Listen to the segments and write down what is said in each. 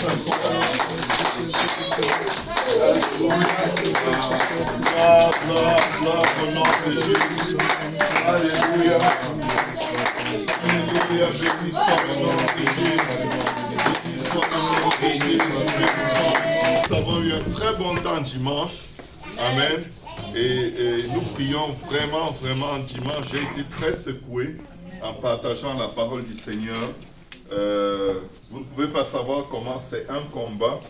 au nom de Jésus. Alléluia. Alléluia, bénissons le nom de Jésus. Bénissons le nom de Jésus. Nous avons eu un très bon temps dimanche. Amen. Et nous prions vraiment dimanche. J'ai été très secoué en partageant la parole du Seigneur. Vous ne pouvez pas savoir comment c'est un combat,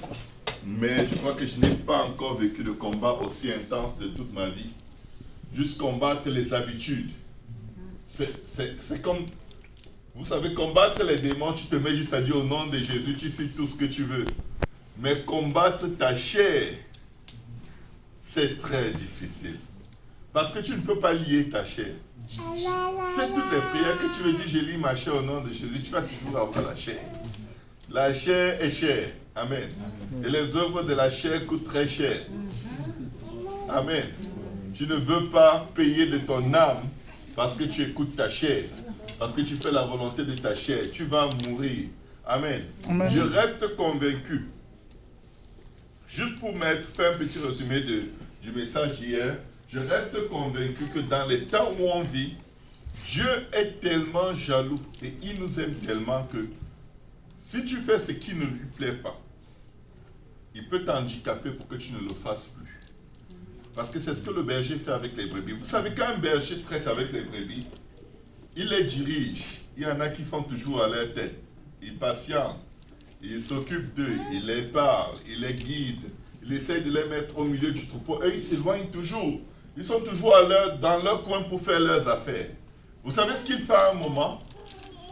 mais je crois que je n'ai pas encore vécu de combat aussi intense de toute ma vie. Juste combattre les habitudes. C'est comme, vous savez, combattre les démons, tu te mets juste à dire au nom de Jésus, tu cites tout ce que tu veux. Mais combattre ta chair, c'est très difficile. Parce que tu ne peux pas lier ta chair. C'est toutes les prières que tu veux dire, je lis ma chair au nom de Jésus, tu vas toujours avoir la chair. La chair est chère. Amen. Et les œuvres de la chair coûtent très cher. Amen. Tu ne veux pas payer de ton âme parce que tu écoutes ta chair. Parce que tu fais la volonté de ta chair. Tu vas mourir. Amen. Amen. Je reste convaincu. Juste pour faire un petit résumé du message d'hier, je reste convaincu que dans les temps où on vit, Dieu est tellement jaloux et il nous aime tellement que si tu fais ce qui ne lui plaît pas, il peut t'handicaper pour que tu ne le fasses plus. Parce que c'est ce que le berger fait avec les brebis. Vous savez, quand un berger traite avec les brebis, il les dirige. Il y en a qui font toujours à leur tête. Il patiente. Il s'occupe d'eux. Il les parle. Il les guide. Il essaie de les mettre au milieu du troupeau. Eux, ils s'éloignent toujours. Ils sont toujours dans leur coin pour faire leurs affaires. Vous savez ce qu'il fait à un moment?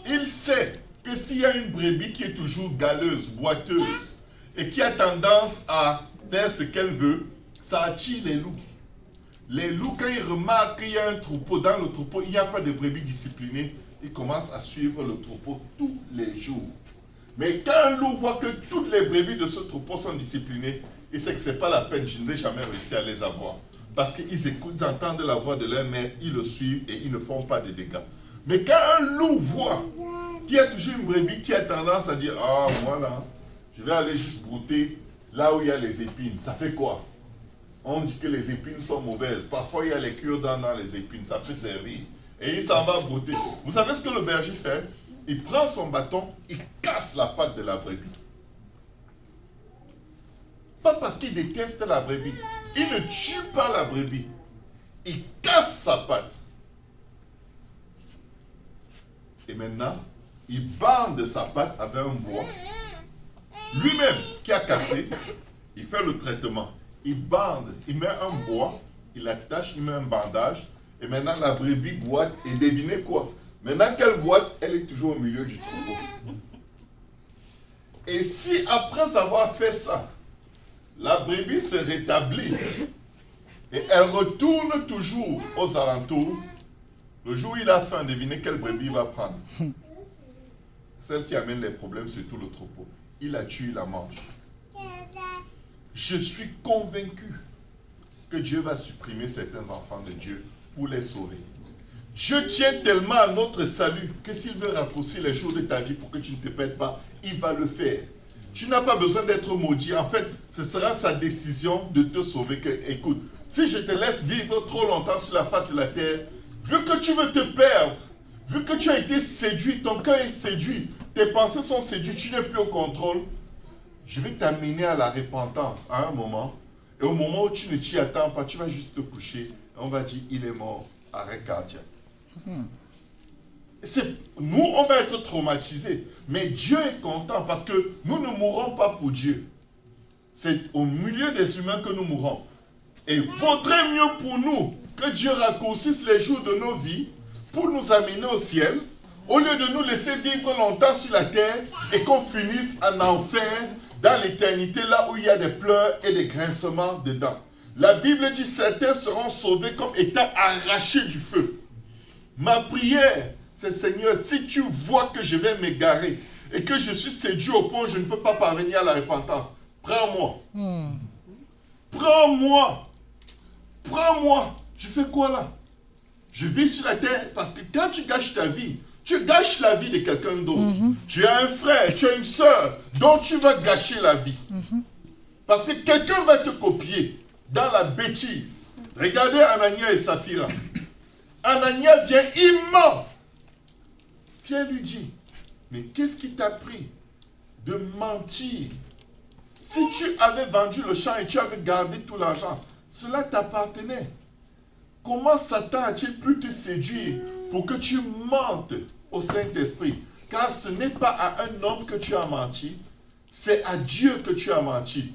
Il sait que s'il y a une brebis qui est toujours galeuse, boiteuse, et qui a tendance à faire ce qu'elle veut, ça attire les loups. Les loups, quand ils remarquent qu'il y a un troupeau, dans le troupeau, il n'y a pas de brebis disciplinées, ils commencent à suivre le troupeau tous les jours. Mais quand un loup voit que toutes les brebis de ce troupeau sont disciplinées, il sait que ce n'est pas la peine, je ne vais jamais réussir à les avoir. Parce qu'ils écoutent, ils entendent la voix de leur mère, ils le suivent et ils ne font pas de dégâts. Mais quand un loup voit qu'il y a toujours une brebis qui a tendance à dire « Ah, voilà, je vais aller juste brouter là où il y a les épines. » Ça fait quoi? On dit que les épines sont mauvaises. Parfois, il y a les cure-dents dans les épines. Ça peut servir. Et il s'en va brouter. Vous savez ce que le berger fait? Il prend son bâton, il casse la patte de la brebis. Pas parce qu'il déteste la brebis. Il ne tue pas la brebis. Il casse sa patte. Et maintenant, il bande sa patte avec un bois. Lui-même qui a cassé, il fait le traitement. Il bande, il met un bois, il attache, il met un bandage. Et maintenant, la brebis boite. Et devinez quoi? Maintenant qu'elle boite, elle est toujours au milieu du troupeau. Et si après avoir fait ça, la brebis se rétablit et elle retourne toujours aux alentours, le jour où il a faim, devinez quelle brebis il va prendre? Celle qui amène les problèmes sur tout le troupeau. Il la tue, il la mange. Je suis convaincu que Dieu va supprimer certains enfants de Dieu pour les sauver. Dieu tient tellement à notre salut que s'il veut raccourcir les jours de ta vie pour que tu ne te perdes pas, il va le faire. Tu n'as pas besoin d'être maudit. En fait, ce sera sa décision de te sauver. Écoute, si je te laisse vivre trop longtemps sur la face de la terre, vu que tu veux te perdre, vu que tu as été séduit, ton cœur est séduit, tes pensées sont séduites, tu n'es plus au contrôle, je vais t'amener à la repentance à un moment. Et au moment où tu ne t'y attends pas, tu vas juste te coucher. Et on va dire, il est mort, arrêt cardiaque. Nous, on va être traumatisés. Mais Dieu est content parce que nous ne mourrons pas pour Dieu. C'est au milieu des humains que nous mourrons. Et vaudrait mieux pour nous que Dieu raccourcisse les jours de nos vies pour nous amener au ciel, au lieu de nous laisser vivre longtemps sur la terre et qu'on finisse en enfer dans l'éternité, là où il y a des pleurs et des grincements dedans. La Bible dit, certains seront sauvés comme étant arrachés du feu. Ma prière, c'est Seigneur, si tu vois que je vais m'égarer et que je suis séduit au point où je ne peux pas parvenir à la repentance, prends-moi. Prends-moi. Prends-moi. Je fais quoi là? Je vis sur la terre parce que quand tu gâches ta vie, Tu gâches la vie de quelqu'un d'autre. Tu as un frère, tu as une soeur dont tu vas gâcher la vie. Parce que quelqu'un va te copier dans la bêtise. Regardez Anania et Saphira. Anania vient, il ment. Pierre lui dit, mais qu'est-ce qui t'a pris de mentir? Si tu avais vendu le champ et tu avais gardé tout l'argent, cela t'appartenait. Comment Satan a-t-il pu te séduire pour que tu mentes au Saint-Esprit? Car ce n'est pas à un homme que tu as menti, c'est à Dieu que tu as menti.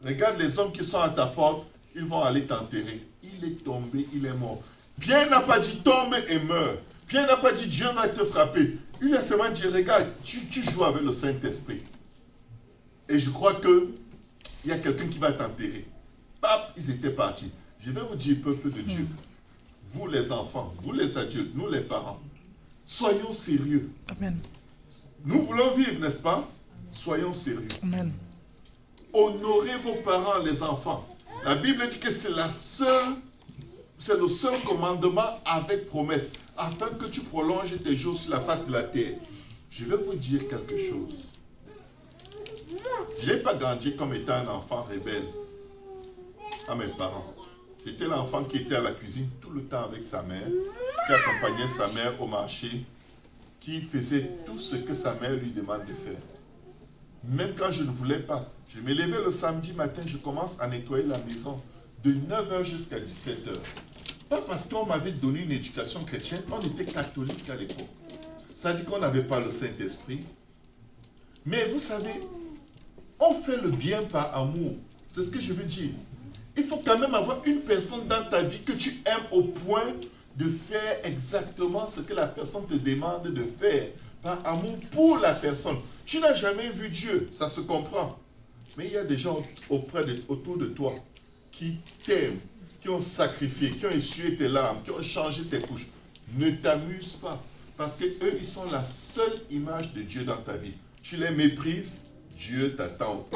Regarde les hommes qui sont à ta porte, ils vont aller t'enterrer. Il est tombé, il est mort. Bien n'a pas dit tombe et meurt. Bien n'a pas dit Dieu va te frapper. Il a seulement dit, regarde, tu joues avec le Saint-Esprit. Et je crois qu'il y a quelqu'un qui va t'enterrer. Pap, ils étaient partis. Je vais vous dire, peuple de Dieu, vous les enfants, vous les adultes, nous les parents, soyons sérieux. Amen. Nous voulons vivre, n'est-ce pas? Soyons sérieux. Amen. Honorez vos parents, les enfants. La Bible dit que c'est le seul commandement avec promesse, afin que tu prolonges tes jours sur la face de la terre. Je vais vous dire quelque chose. Je n'ai pas grandi comme étant un enfant rebelle à mes parents. J'étais l'enfant qui était à la cuisine tout le temps avec sa mère, qui accompagnait sa mère au marché, qui faisait tout ce que sa mère lui demande de faire. Même quand je ne voulais pas. Je me levais le samedi matin, je commence à nettoyer la maison de 9h jusqu'à 17h. Pas parce qu'on m'avait donné une éducation chrétienne, on était catholique à l'époque. Ça dit qu'on n'avait pas le Saint-Esprit. Mais vous savez, on fait le bien par amour. C'est ce que je veux dire. Il faut quand même avoir une personne dans ta vie que tu aimes au point de faire exactement ce que la personne te demande de faire. Par amour pour la personne. Tu n'as jamais vu Dieu, ça se comprend. Mais il y a des gens autour de toi qui t'aiment, qui ont sacrifié, qui ont essuyé tes larmes, qui ont changé tes couches. Ne t'amuse pas. Parce qu'eux, ils sont la seule image de Dieu dans ta vie. Tu les méprises, Dieu t'attend.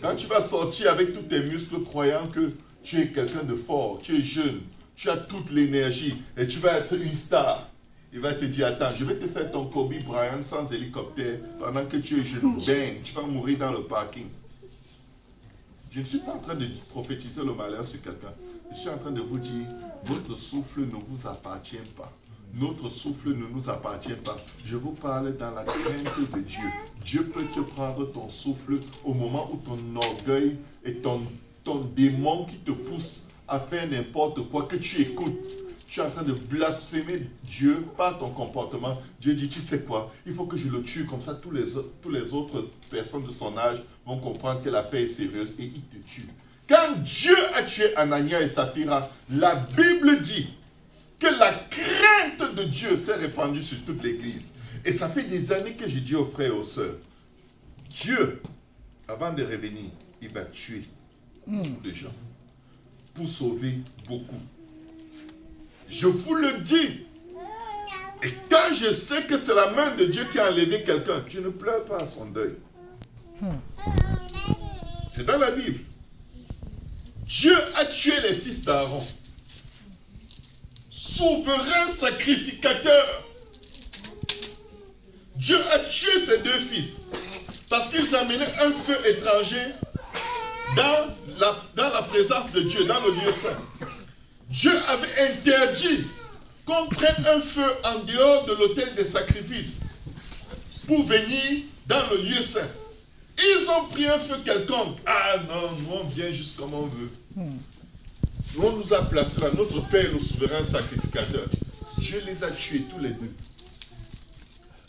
Quand tu vas sortir avec tous tes muscles croyant que tu es quelqu'un de fort, tu es jeune, tu as toute l'énergie et tu vas être une star, il va te dire, attends, je vais te faire ton Kobe Bryant sans hélicoptère pendant que tu es jeune. Bang, tu vas mourir dans le parking. Je ne suis pas en train de prophétiser le malheur sur quelqu'un. Je suis en train de vous dire, votre souffle ne vous appartient pas. Notre souffle ne nous appartient pas. Je vous parle dans la crainte de Dieu. Dieu peut te prendre ton souffle au moment où ton orgueil et ton démon qui te pousse à faire n'importe quoi, que tu écoutes. Tu es en train de blasphémer Dieu par ton comportement. Dieu dit, tu sais quoi, il faut que je le tue, comme ça tous les autres personnes de son âge vont comprendre que l'affaire est sérieuse et il te tue. Quand Dieu a tué Anania et Saphira, la Bible dit que la crainte de Dieu s'est répandue sur toute l'église. Et ça fait des années que j'ai dit aux frères et aux sœurs, Dieu, avant de revenir, il va tuer beaucoup de gens pour sauver beaucoup. Je vous le dis. Et quand je sais que c'est la main de Dieu qui a enlevé quelqu'un, je ne pleure pas à son deuil. C'est dans la Bible. Dieu a tué les fils d'Aaron. Souverain sacrificateur. Dieu a tué ses deux fils parce qu'ils amenaient un feu étranger dans la présence de Dieu, dans le lieu saint. Dieu avait interdit qu'on prenne un feu en dehors de l'autel des sacrifices pour venir dans le lieu saint. Ils ont pris un feu quelconque. Ah non, nous on vient juste comme on veut. Nous on nous a placés là, notre Père le souverain sacrificateur. Dieu les a tués tous les deux.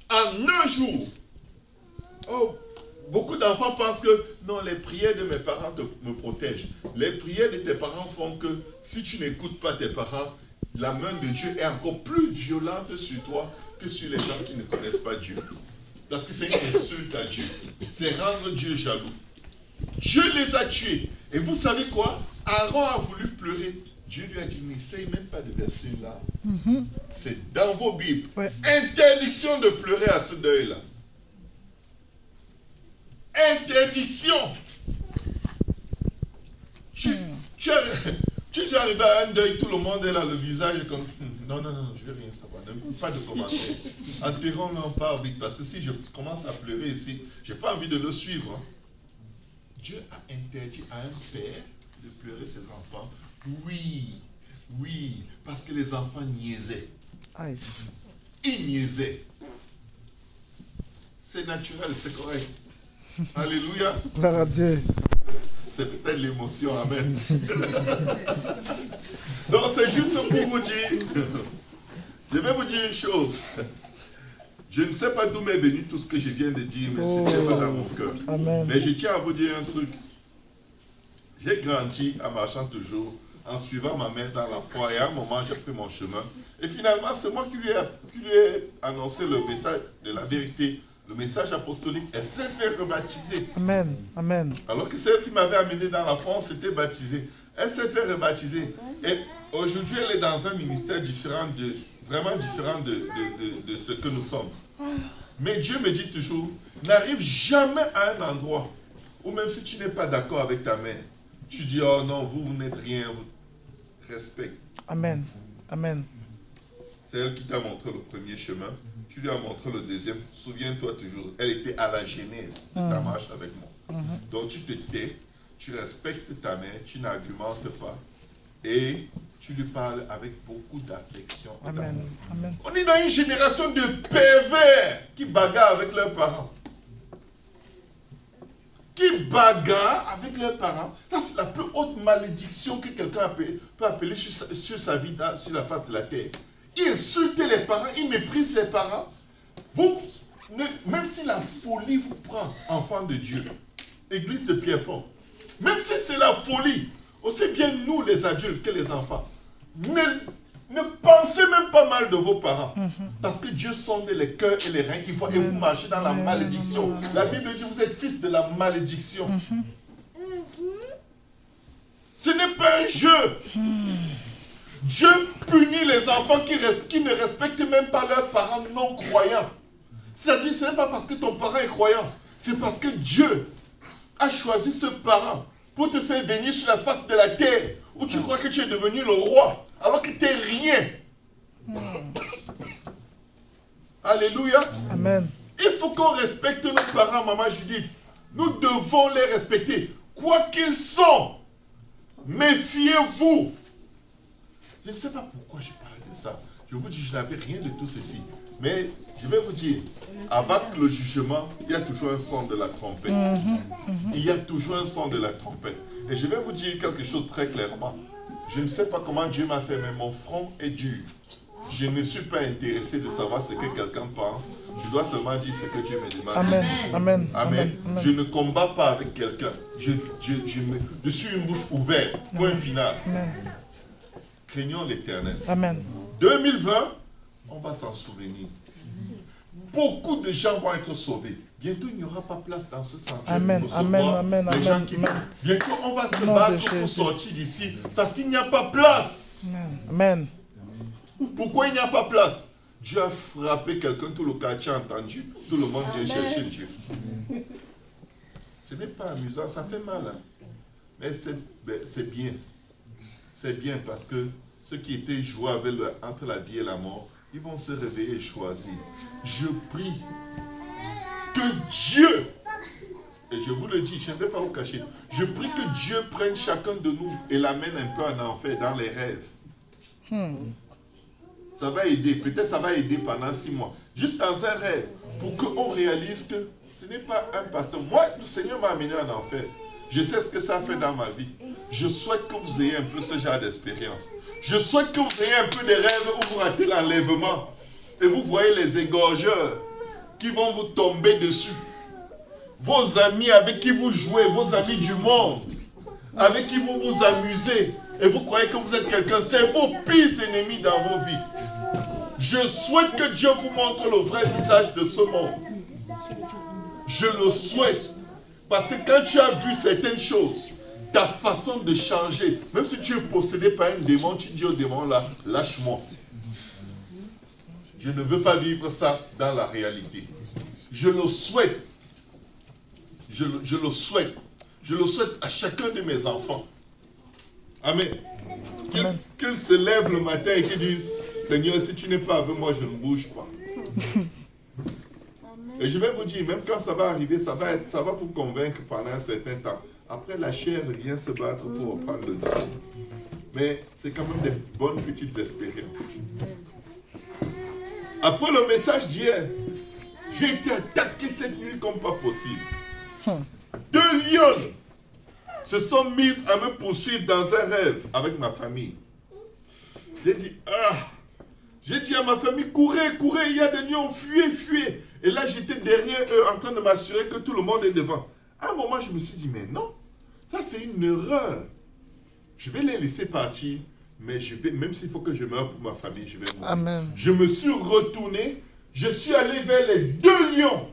En un jour. Oh, beaucoup d'enfants pensent que non, les prières de mes parents me protègent. Les prières de tes parents font que si tu n'écoutes pas tes parents, la main de Dieu est encore plus violente sur toi que sur les gens qui ne connaissent pas Dieu. Parce que c'est une insulte à Dieu. C'est rendre Dieu jaloux. Dieu les a tués. Et vous savez quoi? Aaron a voulu pleurer. Dieu lui a dit, n'essaye même pas de verser une larme. C'est dans vos Bibles. Ouais. Interdiction de pleurer à ce deuil-là. Interdiction. Tu es arrivé à un deuil, tout le monde est là, le visage comme... Non, je ne veux rien savoir. Pas de commentaires. Interromps-le pas vite, parce que si je commence à pleurer ici, je n'ai pas envie de le suivre. Hein. Dieu a interdit à un père de pleurer ses enfants. Oui, parce que les enfants niaisaient. Aïe. Ils niaisaient. C'est naturel, c'est correct. Alléluia. Gloire à Dieu. C'est peut-être l'émotion, amen. Donc c'est juste pour vous dire, je vais vous dire une chose. Je ne sais pas d'où m'est venu tout ce que je viens de dire, mais c'était pas dans mon cœur. Amen. Mais je tiens à vous dire un truc. J'ai grandi en marchant toujours, en suivant ma mère dans la foi, et à un moment j'ai pris mon chemin. Et finalement, c'est moi qui lui ai annoncé le message de la vérité. Le message apostolique, elle s'est fait rebaptiser. Amen. Amen. Alors que celle qui m'avait amené dans la France s'était baptisée. Elle s'est fait rebaptiser. Et aujourd'hui, elle est dans un ministère différent vraiment différent de ce que nous sommes. Mais Dieu me dit toujours, n'arrive jamais à un endroit où même si tu n'es pas d'accord avec ta mère, tu dis, oh non, vous n'êtes rien, vous respecte. Amen. Amen. C'est elle qui t'a montré le premier chemin. Tu lui as montré le deuxième. Souviens-toi toujours, elle était à la genèse de ta marche avec moi. Donc tu te tais, tu respectes ta mère, tu n'argumentes pas et tu lui parles avec beaucoup d'affection. Amen. Amen. On est dans une génération de pervers qui bagarrent avec leurs parents. Qui bagarrent avec leurs parents. Ça, c'est la plus haute malédiction que quelqu'un peut appeler sur sa vie, sur la face de la terre. Il insulte les parents, il méprise les parents. Même si la folie vous prend, enfant de Dieu, Église de Pierrefonds, même si c'est la folie, aussi bien nous les adultes que les enfants, ne pensez même pas mal de vos parents. Parce que Dieu sonde les cœurs et les reins, et vous marchez dans la malédiction. La Bible dit vous êtes fils de la malédiction. Ce n'est pas un jeu. Dieu punit les enfants qui ne respectent même pas leurs parents non croyants. C'est-à-dire, ce n'est pas parce que ton parent est croyant, c'est parce que Dieu a choisi ce parent pour te faire venir sur la face de la terre où tu crois que tu es devenu le roi alors que tu n'es rien. Alléluia. Amen. Il faut qu'on respecte nos parents, maman Judith. Nous devons les respecter. Quoi qu'ils sont, méfiez-vous. Je ne sais pas pourquoi je parle de ça. Je vous dis, je n'avais rien de tout ceci. Mais je vais vous dire, avant le jugement, il y a toujours un son de la trompette. Il y a toujours un son de la trompette. Et je vais vous dire quelque chose très clairement. Je ne sais pas comment Dieu m'a fait, mais mon front est dur. Je ne suis pas intéressé de savoir ce que quelqu'un pense. Je dois seulement dire ce que Dieu me demande. Amen. Amen. Amen. Je ne combats pas avec quelqu'un. Je suis une bouche ouverte. Point final. Amen. Craignons l'Éternel. Amen. 2020, on va s'en souvenir. Beaucoup de gens vont être sauvés. Bientôt, il n'y aura pas place dans ce sanctuaire. Amen. Amen. Les gens qui... Bientôt, on va se battre pour sortir d'ici parce qu'il n'y a pas place. Amen. Pourquoi il n'y a pas place? Dieu a frappé quelqu'un, tout le quartier a entendu. Tout le monde vient chercher Dieu. Ce n'est pas amusant, ça fait mal. Hein? Mais c'est bien. C'est bien parce que ceux qui étaient joués entre la vie et la mort, ils vont se réveiller et choisir. Je prie que Dieu, et je vous le dis, je ne vais pas vous cacher, je prie que Dieu prenne chacun de nous et l'amène un peu en enfer dans les rêves. Ça va aider, peut-être ça va aider pendant 6 mois. Juste dans un rêve, pour qu'on réalise que ce n'est pas un pasteur. Moi, le Seigneur m'a amené en enfer. Je sais ce que ça fait dans ma vie. Je souhaite que vous ayez un peu ce genre d'expérience. Je souhaite que vous ayez un peu des rêves où vous ratez l'enlèvement. Et vous voyez les égorgeurs qui vont vous tomber dessus. Vos amis avec qui vous jouez, vos amis du monde, avec qui vous vous amusez. Et vous croyez que vous êtes quelqu'un. C'est vos pires ennemis dans vos vies. Je souhaite que Dieu vous montre le vrai visage de ce monde. Je le souhaite. Parce que quand tu as vu certaines choses, ta façon de changer, même si tu es possédé par un démon, tu dis au démon là, lâche-moi. Je ne veux pas vivre ça dans la réalité. Je le souhaite. Je le souhaite. Je le souhaite à chacun de mes enfants. Amen. Qu'ils se lèvent le matin et qu'ils disent, Seigneur, si tu n'es pas avec moi, je ne bouge pas. Et je vais vous dire, même quand ça va arriver, ça va vous convaincre pendant un certain temps. Après, la chair vient se battre pour reprendre le dessus. Mais c'est quand même des bonnes petites expériences. Après le message d'hier, j'ai été attaqué cette nuit comme pas possible. 2 lions se sont mises à me poursuivre dans un rêve avec ma famille. J'ai dit à ma famille, courez, courez, il y a des lions, fuyez, fuyez. Et là, j'étais derrière eux en train de m'assurer que tout le monde est devant. À un moment, je me suis dit, mais non, ça c'est une erreur. Je vais les laisser partir, mais même s'il faut que je meure pour ma famille, je vais mourir. Amen. Je me suis retourné, je suis allé vers les 2 lions.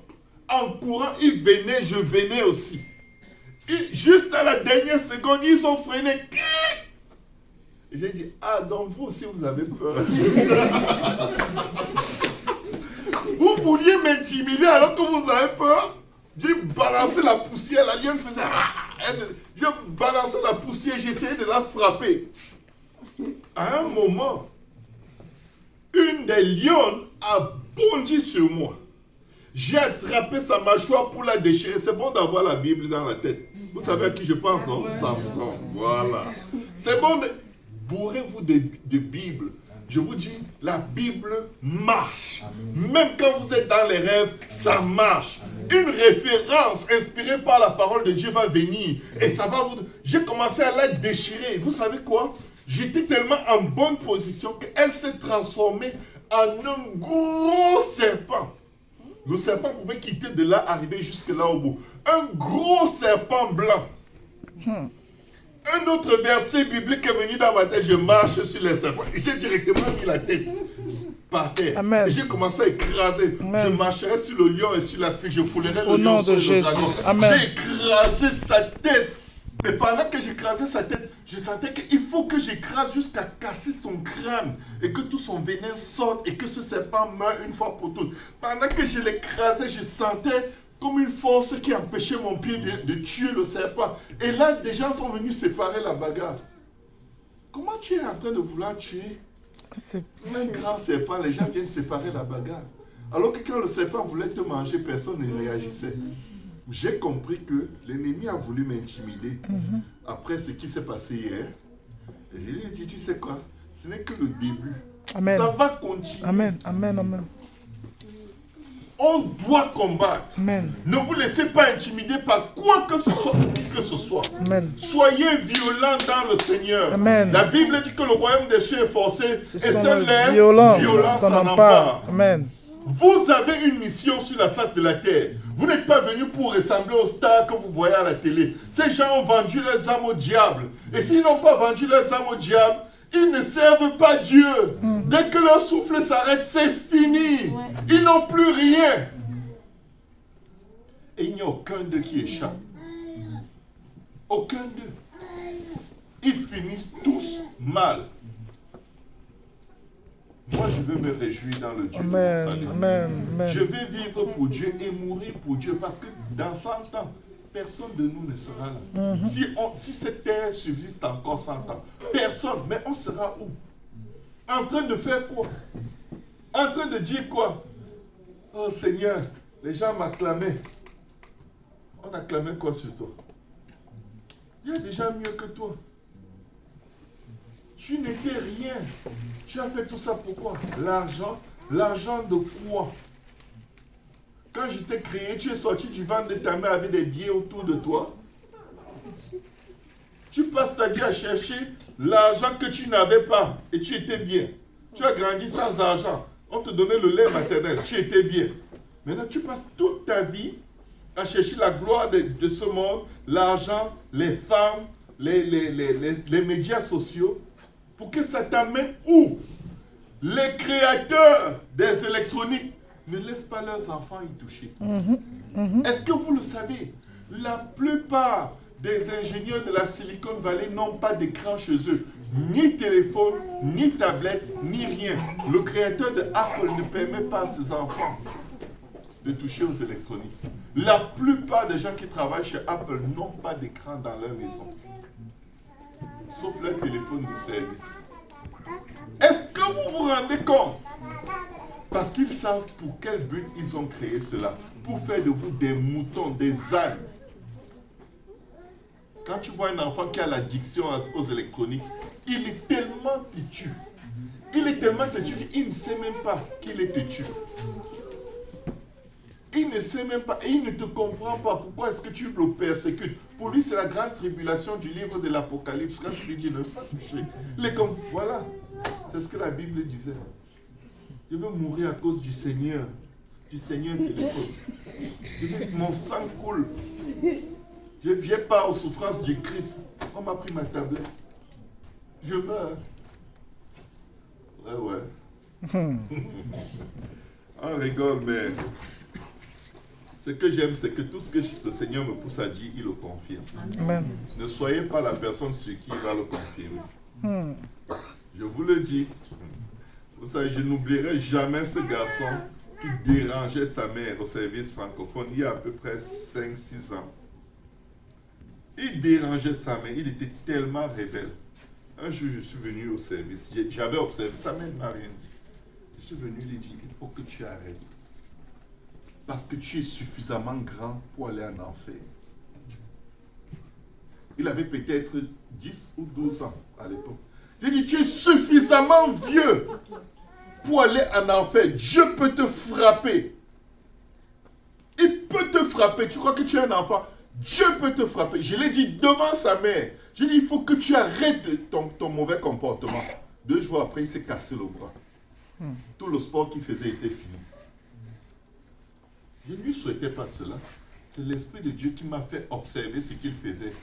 En courant, ils venaient, je venais aussi. Et juste à la dernière seconde, ils ont freiné. Et j'ai dit, donc vous aussi vous avez peur. Vous vouliez m'intimider alors que vous avez peur. J'ai balancé la poussière, la lionne faisait... J'ai balancé la poussière, j'essayais de la frapper. À un moment, une des lionnes a bondi sur moi. J'ai attrapé sa mâchoire pour la déchirer. C'est bon d'avoir la Bible dans la tête. Vous savez à qui je pense, non? Samson, voilà. C'est bon de... Bourrez-vous de Bible. Je vous dis, la Bible marche. Même quand vous êtes dans les rêves, ça marche. Une référence inspirée par la parole de Dieu va venir. Et ça va vous... J'ai commencé à la déchirer. Vous savez quoi? J'étais tellement en bonne position qu'elle s'est transformée en un gros serpent. Le serpent pouvait quitter de là, arriver jusque là au bout. Un gros serpent blanc. Un autre verset biblique est venu dans ma tête. Je marche sur les serpents. Et j'ai directement mis la tête par terre. Amen. Et j'ai commencé à écraser. Amen. Je marcherai sur le lion et sur la spique. Je foulerai Au le lion nom sur de le Jésus. dragon. Amen. J'ai écrasé sa tête. Et pendant que j'écrasais sa tête, je sentais qu'il faut que j'écrase jusqu'à casser son crâne et que tout son venin sorte et que ce serpent meure une fois pour toutes. Pendant que je l'écrasais, je sentais comme une force qui empêchait mon pied de tuer le serpent. Et là, des gens sont venus séparer la bagarre. Comment tu es en train de vouloir tuer un grand serpent? Les gens viennent séparer la bagarre. Alors que quand le serpent voulait te manger, personne ne réagissait. J'ai compris que l'ennemi a voulu m'intimider après ce qui s'est passé hier. Et je lui ai dit, tu sais quoi? Ce n'est que le début. Amen. Ça va continuer. Amen. Amen. Amen. On doit combattre. Amen. Ne vous laissez pas intimider par quoi que ce soit ou qui que ce soit. Amen. Soyez violents dans le Seigneur. Amen. La Bible dit que le royaume des cieux est forcé et Ce c'est sont les les violents. violents Ça s'en n'en emparent. pas. Amen. Vous avez une mission sur la face de la terre. Vous n'êtes pas venu pour ressembler aux stars que vous voyez à la télé. Ces gens ont vendu leurs âmes au diable. Et s'ils n'ont pas vendu leurs âmes au diable, ils ne servent pas Dieu. Dès que leur souffle s'arrête, c'est fini. Ils n'ont plus rien. Et il n'y a aucun d'eux qui échappe. Aucun d'eux. Ils finissent tous mal. Moi, je vais me réjouir dans le Dieu de mon Amen. salut. Amen. Amen. Je vais vivre pour Dieu et mourir pour Dieu parce que dans 100 ans, personne de nous ne sera là. Si cette terre subsiste encore 100 ans, personne, mais on sera où? En train de faire quoi? En train de dire quoi? Oh Seigneur, les gens m'acclamaient. On acclamait quoi sur toi? Il y a déjà mieux que toi. Tu n'étais rien. Tu as fait tout ça pourquoi? L'argent. L'argent de quoi? Quand je t'ai créé, tu es sorti du ventre de ta mère avec des billets autour de toi. Tu passes ta vie à chercher l'argent que tu n'avais pas et tu étais bien. Tu as grandi sans argent. On te donnait le lait maternel. Tu étais bien. Maintenant, tu passes toute ta vie à chercher la gloire de ce monde, l'argent, les femmes, les médias sociaux. Pour que ça t'amène où? Les créateurs des électroniques ne laissent pas leurs enfants y toucher. Est-ce que vous le savez? La plupart des ingénieurs de la Silicon Valley n'ont pas d'écran chez eux. Ni téléphone, ni tablette, ni rien. Le créateur de Apple ne permet pas à ses enfants de toucher aux électroniques. La plupart des gens qui travaillent chez Apple n'ont pas d'écran dans leur maison. Sauf leur téléphone de service. Est-ce que que vous vous rendez compte? Parce qu'ils savent pour quel but ils ont créé cela. Pour faire de vous des moutons, des ânes. Quand tu vois un enfant qui a l'addiction aux électroniques, il est tellement têtu. Il est tellement têtu qu'il ne sait même pas qu'il est têtu. Il ne sait même pas, et il ne te comprend pas pourquoi est-ce que tu le persécutes. Pour lui, c'est la grande tribulation du livre de l'Apocalypse. Quand tu lui dis ne pas toucher. Voilà, c'est ce que la Bible disait. Je veux mourir à cause du Seigneur téléphone. Mon sang coule. Je ne viens pas aux souffrances du Christ. On m'a pris ma tablette. Je meurs. Ouais. On rigole, mais ce que j'aime, c'est que tout ce que le Seigneur me pousse à dire, il le confirme. Amen. Ne soyez pas la personne sur qui il va le confirmer. Je vous le dis. Vous savez, je n'oublierai jamais ce garçon qui dérangeait sa mère au service francophone il y a à peu près 5-6 ans. Il dérangeait sa mère, il était tellement rebelle. Un jour, je suis venu au service, j'avais observé, sa mère ne m'a rien dit. Je suis venu lui dire, il faut que tu arrêtes. Parce que tu es suffisamment grand pour aller en enfer. Il avait peut-être 10 ou 12 ans à l'époque. J'ai dit, tu es suffisamment vieux pour aller en enfer. Dieu peut te frapper. Il peut te frapper. Tu crois que tu es un enfant? Dieu peut te frapper. Je l'ai dit devant sa mère. J'ai dit, il faut que tu arrêtes ton mauvais comportement. 2 jours après, il s'est cassé le bras. Tout le sport qu'il faisait était fini. Je ne lui souhaitais pas cela. C'est l'Esprit de Dieu qui m'a fait observer ce qu'il faisait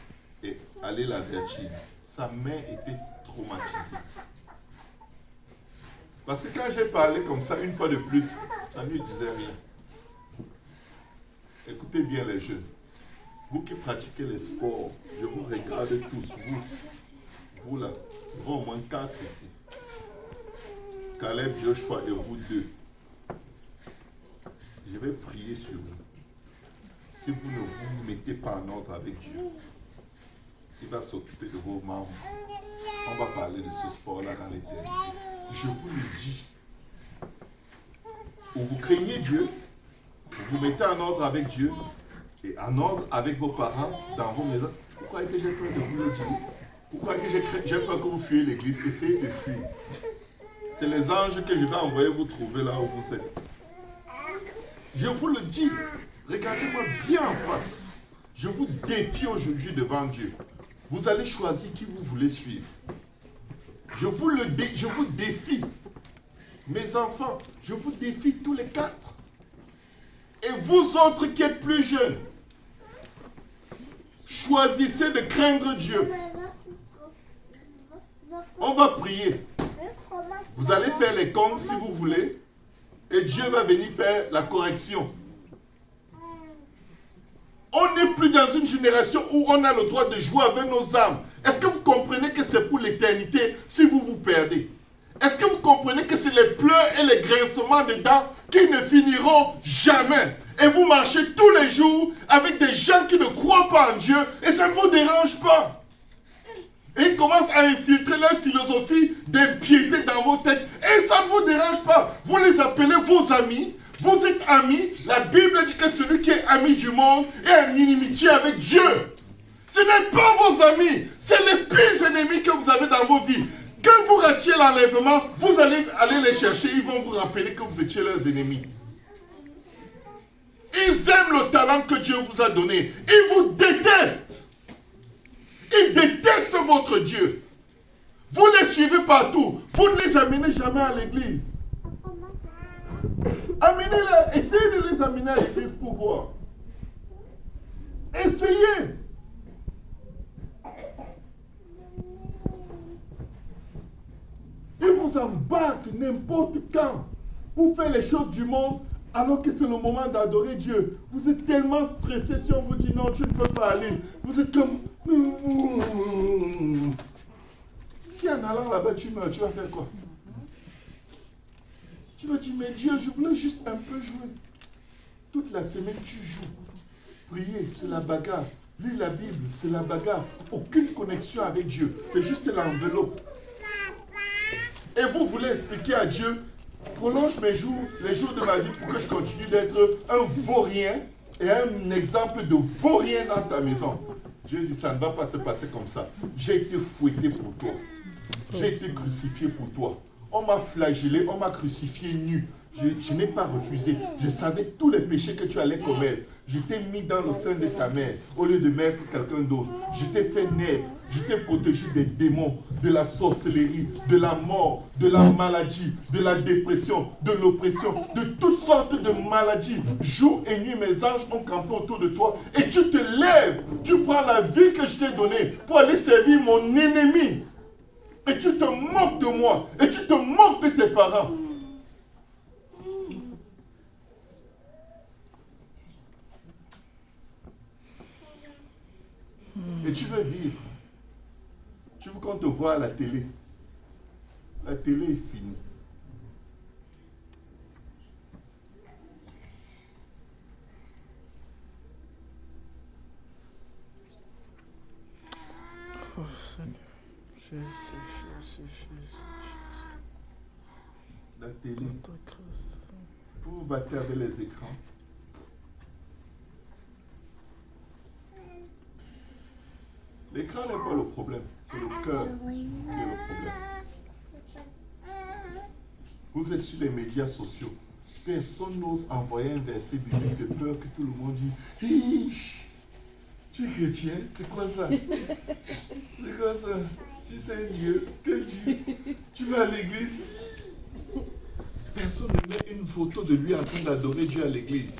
et aller l'avertir. Sa mère était traumatisée. Parce que quand j'ai parlé comme ça, une fois de plus, ça ne lui disait rien. Écoutez bien les jeunes. Vous qui pratiquez les sports, je vous regarde tous, vous là, vous au moins 4 ici. Caleb, Joshua et vous 2. Je vais prier sur vous. Si vous ne vous mettez pas en ordre avec Dieu, il va s'occuper de vos membres. On va parler de ce sport-là dans l'éternité. Je vous le dis. Ou vous craignez Dieu, vous vous mettez en ordre avec Dieu, et en ordre avec vos parents, dans vos maisons. Vous croyez que j'ai peur de vous le dire? Vous croyez que j'ai peur que vous fuyez l'église? Essayez de fuir. C'est les anges que je vais envoyer vous trouver là où vous êtes. Je vous le dis. Regardez-moi bien en face. Je vous défie aujourd'hui devant Dieu. Vous allez choisir qui vous voulez suivre. Je vous défie. Mes enfants, je vous défie tous les 4. Et vous autres qui êtes plus jeunes, choisissez de craindre Dieu. On va prier. Vous allez faire les comptes si vous voulez. Et Dieu va venir faire la correction. On n'est plus dans une génération où on a le droit de jouer avec nos âmes. Est-ce que vous comprenez que c'est pour l'éternité si vous vous perdez? Est-ce que vous comprenez que c'est les pleurs et les grincements des dents qui ne finiront jamais? Et vous marchez tous les jours avec des gens qui ne croient pas en Dieu et ça ne vous dérange pas. Et ils commencent à infiltrer leur philosophie d'impiété dans vos têtes et ça ne vous dérange pas. Vous les appelez vos amis. Vous êtes amis. La Bible dit que celui qui est ami du monde est en inimitié avec Dieu. Ce n'est pas vos amis. C'est les pires ennemis que vous avez dans vos vies. Quand vous ratiez l'enlèvement, vous allez aller les chercher. Ils vont vous rappeler que vous étiez leurs ennemis. Ils aiment le talent que Dieu vous a donné. Ils vous détestent. Ils détestent votre Dieu. Vous les suivez partout. Vous ne les amenez jamais à l'église. Amenez-les. Essayez de les amener à l'église pour voir. Essayez. Ils vous embarquent n'importe quand pour faire les choses du monde alors que c'est le moment d'adorer Dieu. Vous êtes tellement stressé si on vous dit non, tu ne peux pas aller. Vous êtes comme... Si en allant là-bas tu meurs, tu vas faire quoi? Tu vas dire, mais Dieu, je voulais juste un peu jouer. Toute la semaine tu joues. Prier, c'est la bagarre. Lire la Bible, c'est la bagarre. Aucune connexion avec Dieu. C'est juste l'enveloppe. Et vous voulez expliquer à Dieu, prolonge mes jours, les jours de ma vie pour que je continue d'être un vaurien et un exemple de vaurien dans ta maison. Dieu dit, ça ne va pas se passer comme ça. J'ai été fouetté pour toi. J'ai été crucifié pour toi. On m'a flagellé, on m'a crucifié nu. Je n'ai pas refusé. Je savais tous les péchés que tu allais commettre. Je t'ai mis dans le sein de ta mère au lieu de mettre quelqu'un d'autre. Je t'ai fait naître. Je t'ai protégé des démons, de la sorcellerie, de la mort, de la maladie, de la dépression, de l'oppression, de toutes sortes de maladies. Jour et nuit, mes anges ont campé autour de toi. Et tu te lèves. Tu prends la vie que je t'ai donnée pour aller servir mon ennemi. Et tu te moques de moi. Et tu te moques de tes parents. Et tu veux vivre. Tu veux qu'on te voit à la télé. La télé est finie. Oh Seigneur. Jésus. La télé. Vous vous battez avec les écrans. L'écran n'est pas le problème, c'est le cœur qui est le problème. Vous êtes sur les médias sociaux. Personne n'ose envoyer un verset biblique de peur que tout le monde dit « Hich, tu es chrétien, c'est quoi ça? C'est quoi ça? Tu sais Dieu, quel Dieu? Tu vas à l'église? » Personne ne met une photo de lui en train d'adorer Dieu à l'église.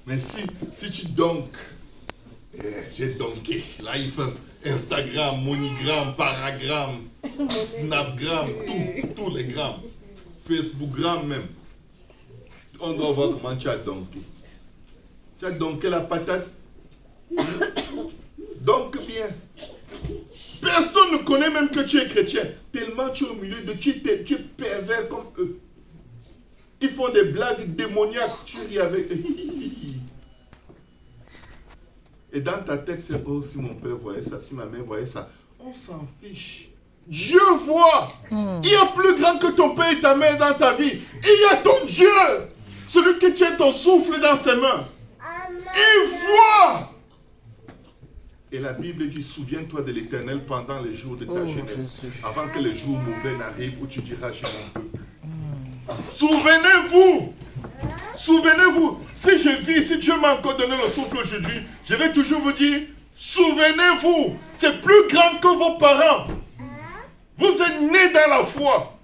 Mais si tu donques, j'ai donké, live, Instagram, Monigram, Paragram, Snapgram, tous les grammes, Facebookgram même. On doit voir comment tu as donké. Tu as donké la patate. Donc bien. Personne ne connaît même que tu es chrétien. Tellement tu es au milieu de tu es pervers comme eux. Ils font des blagues démoniaques. Tu ris avec eux. Et dans ta tête, c'est oh, si mon père voyait ça, si ma mère voyait ça. On s'en fiche. Dieu voit. Il y a plus grand que ton père et ta mère dans ta vie. Il y a ton Dieu. Celui qui tient ton souffle dans ses mains. Il voit. Et la Bible dit, souviens-toi de l'Éternel pendant les jours de ta jeunesse. Avant que les jours mauvais n'arrivent où tu diras, j'ai mon peuple. Souvenez-vous. Souvenez-vous, si je vis, si Dieu m'a encore donné le souffle aujourd'hui, je vais toujours vous dire, souvenez-vous, c'est plus grand que vos parents. Vous êtes nés dans la foi.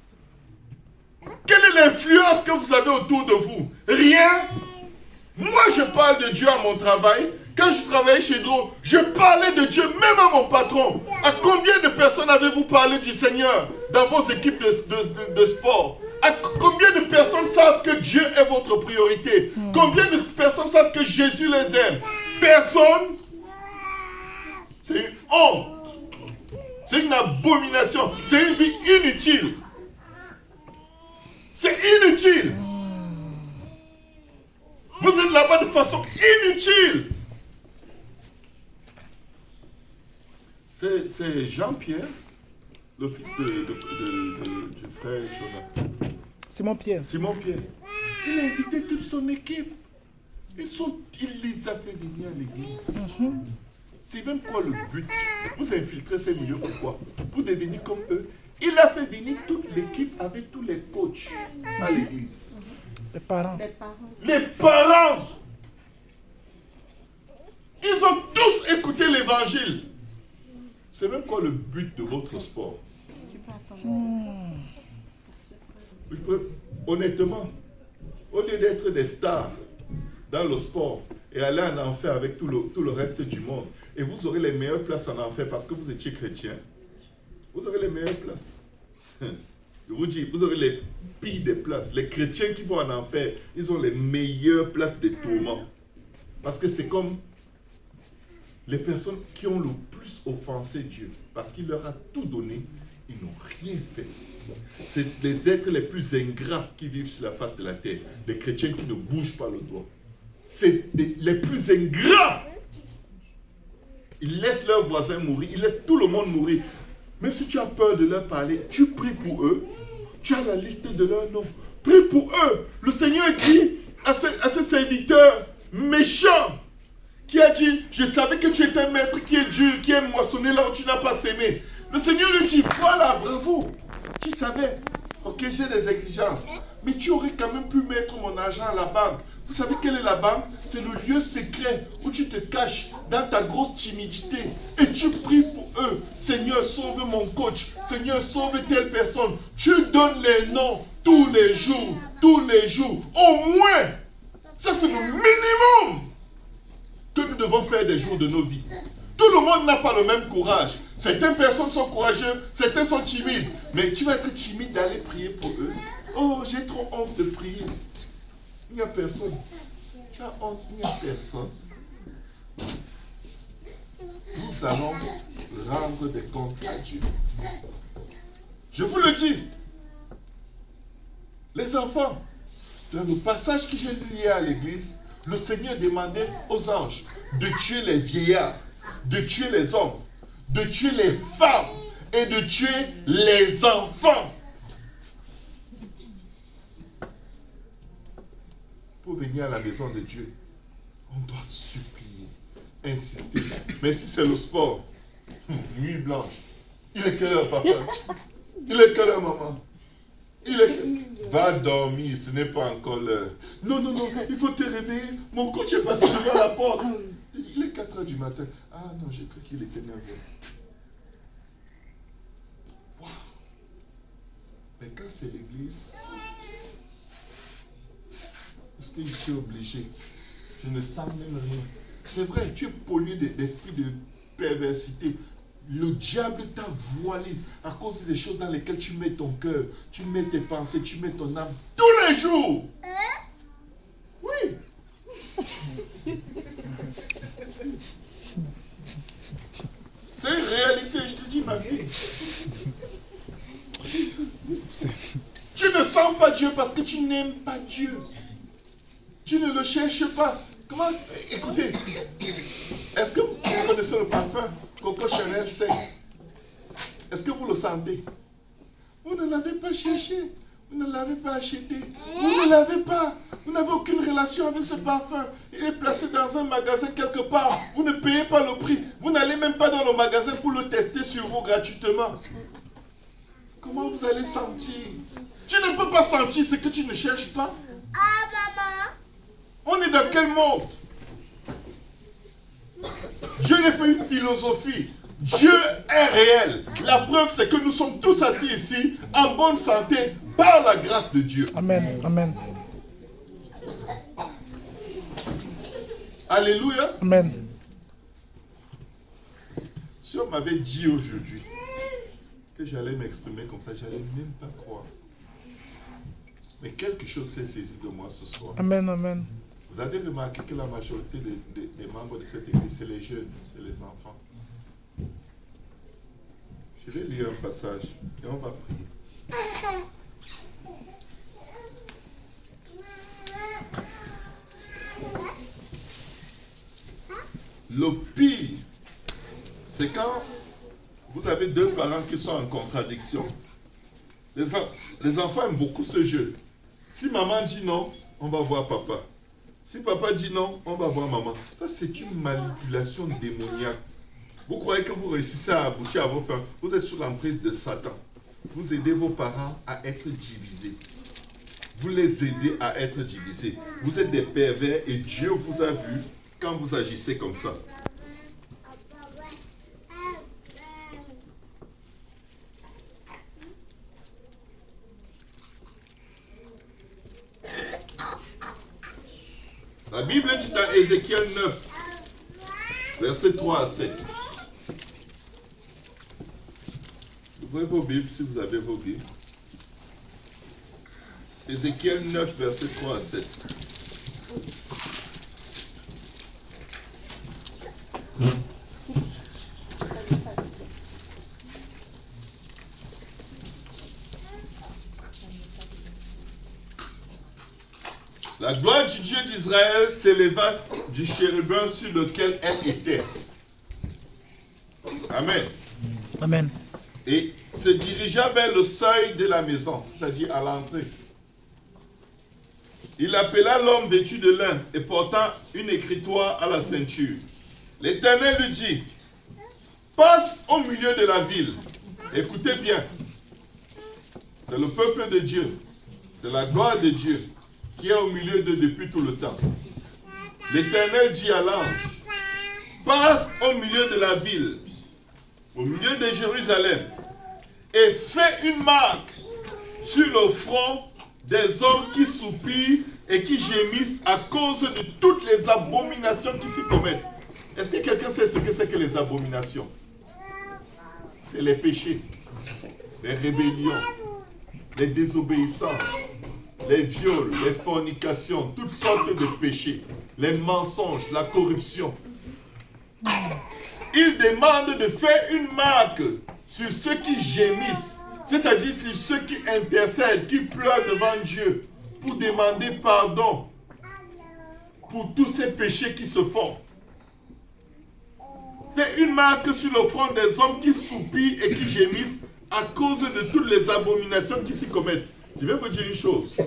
Quelle est l'influence que vous avez autour de vous? Rien. Moi, je parle de Dieu à mon travail. Quand je travaillais chez Dro, je parlais de Dieu même à mon patron. À combien de personnes avez-vous parlé du Seigneur dans vos équipes de sport? À combien de personnes savent que Dieu est votre priorité? Combien de personnes savent que Jésus les aime? Personne. C'est une honte. C'est une abomination. C'est une vie inutile. C'est inutile. Vous êtes là-bas de façon inutile. C'est Jean-Pierre, le fils du frère Jonathan. Simon-Pierre. Simon-Pierre. Il a invité toute son équipe. Il les a fait venir à l'église. C'est même quoi le but? Vous infiltrez ces milieux pourquoi? Pour devenir comme eux. Il a fait venir toute l'équipe avec tous les coachs à l'église. Les parents. Les parents. Ils ont tous écouté l'évangile. C'est même quoi le but de votre sport? Honnêtement, au lieu d'être des stars dans le sport et aller en enfer avec tout le reste du monde, et vous aurez les meilleures places en enfer parce que vous étiez chrétien, vous aurez les meilleures places. Je vous dis, vous aurez les pires des places. Les chrétiens qui vont en enfer, ils ont les meilleures places de tourment. Parce que c'est comme les personnes qui ont le plus offensé Dieu. Parce qu'il leur a tout donné, ils n'ont rien fait. C'est les êtres les plus ingrats qui vivent sur la face de la terre. Les chrétiens qui ne bougent pas le doigt. C'est les plus ingrats. Ils laissent leurs voisins mourir. Ils laissent tout le monde mourir. Même si tu as peur de leur parler, tu pries pour eux. Tu as la liste de leurs noms. Prie pour eux. Le Seigneur dit à ses serviteurs méchants, qui a dit, je savais que tu étais un maître qui est dur, qui aime moissonner là où tu n'as pas sémé. Le Seigneur lui dit, voilà, bravo. Tu savais, ok, j'ai des exigences. Mais tu aurais quand même pu mettre mon argent à la banque. Vous savez quelle est la banque? C'est le lieu secret où tu te caches dans ta grosse timidité. Et tu pries pour eux. Seigneur, sauve mon coach. Seigneur, sauve telle personne. Tu donnes les noms tous les jours. Tous les jours. Au moins. Ça, c'est le minimum que nous devons faire des jours de nos vies. Tout le monde n'a pas le même courage. Certaines personnes sont courageuses, certaines sont timides. Mais tu vas être timide d'aller prier pour eux. Oh, j'ai trop honte de prier. Il n'y a personne. Tu as honte, il n'y a personne. Nous allons rendre des comptes à Dieu. Je vous le dis. Les enfants, dans le passage que j'ai lu hier à l'église, le Seigneur demandait aux anges de tuer les vieillards, de tuer les hommes, de tuer les femmes et de tuer les enfants. Pour venir à la maison de Dieu, on doit supplier, insister. Mais si c'est le sport, nuit blanche, il est quelle heure, papa? Il est quelle heure, maman? Va dormir, ce n'est pas encore l'heure. Non, non, non, il faut te réveiller. Mon coach est passé devant la porte. Il est 4 heures du matin. Ah non, j'ai cru qu'il était 9 heures. Wow. Mais quand c'est l'église, parce que je suis obligé, je ne sens même rien. C'est vrai, tu es pollué d'esprit de perversité. Le diable t'a voilé à cause des choses dans lesquelles tu mets ton cœur, tu mets tes pensées, tu mets ton âme tous les jours. Oui. C'est une réalité, je te dis, ma fille. Tu ne sens pas Dieu parce que tu n'aimes pas Dieu. Tu ne le cherches pas. Comment? Écoutez, est-ce que vous connaissez le parfum Coco Chanel 5? Est-ce que vous le sentez? Vous ne l'avez pas cherché. Vous ne l'avez pas acheté. Vous ne l'avez pas. Vous n'avez aucune relation avec ce parfum. Il est placé dans un magasin quelque part. Vous ne payez pas le prix. Vous n'allez même pas dans le magasin pour le tester sur vous gratuitement. Comment vous allez sentir? Tu ne peux pas sentir ce que tu ne cherches pas. Ah, maman. On est dans quel monde? Dieu n'est pas une philosophie. Dieu est réel. La preuve, c'est que nous sommes tous assis ici, en bonne santé, par la grâce de Dieu. Amen. Amen. Alléluia. Amen. Si on m'avait dit aujourd'hui que j'allais m'exprimer comme ça, j'allais même pas croire. Mais quelque chose s'est saisi de moi ce soir. Amen. Amen. Vous avez remarqué que la majorité des membres de cette église, c'est les jeunes, c'est les enfants. Je vais lire un passage et on va prier. Le pire, c'est quand vous avez deux parents qui sont en contradiction. Les enfants aiment beaucoup ce jeu. Si maman dit non, on va voir papa. Si papa dit non, on va voir maman. Ça, c'est une manipulation démoniaque. Vous croyez que vous réussissez à aboutir à vos fins. Vous êtes sous l'emprise de Satan. Vous aidez vos parents à être divisés. Vous les aidez à être divisés. Vous êtes des pervers et Dieu vous a vu quand vous agissez comme ça. La Bible dit dans Ézéchiel 9, versets 3 à 7. Ouvrez vos Bibles si vous avez vos Bibles. Ézéchiel 9, versets 3 à 7. La gloire du Dieu d'Israël s'éleva du chérubin sur lequel elle était. Amen. Amen. et se dirigea vers le seuil de la maison, c'est-à-dire à l'entrée. Il appela l'homme vêtu de lin et portant une écritoire à la ceinture. L'Éternel lui dit, passe au milieu de la ville. Écoutez bien, c'est le peuple de Dieu, c'est la gloire de Dieu qui est au milieu d'eux depuis tout le temps. L'Éternel dit à l'ange, passe au milieu de la ville, au milieu de Jérusalem, et fais une marque sur le front des hommes qui soupirent et qui gémissent à cause de toutes les abominations qui s'y commettent. Est-ce que quelqu'un sait ce que c'est que les abominations? C'est les péchés, les rébellions, les désobéissances, les viols, les fornications, toutes sortes de péchés, les mensonges, la corruption. Il demande de faire une marque sur ceux qui gémissent, c'est-à-dire sur ceux qui intercèdent, qui pleurent devant Dieu pour demander pardon pour tous ces péchés qui se font. Fais une marque sur le front des hommes qui soupirent et qui gémissent à cause de toutes les abominations qui s'y commettent. Je vais vous dire une chose.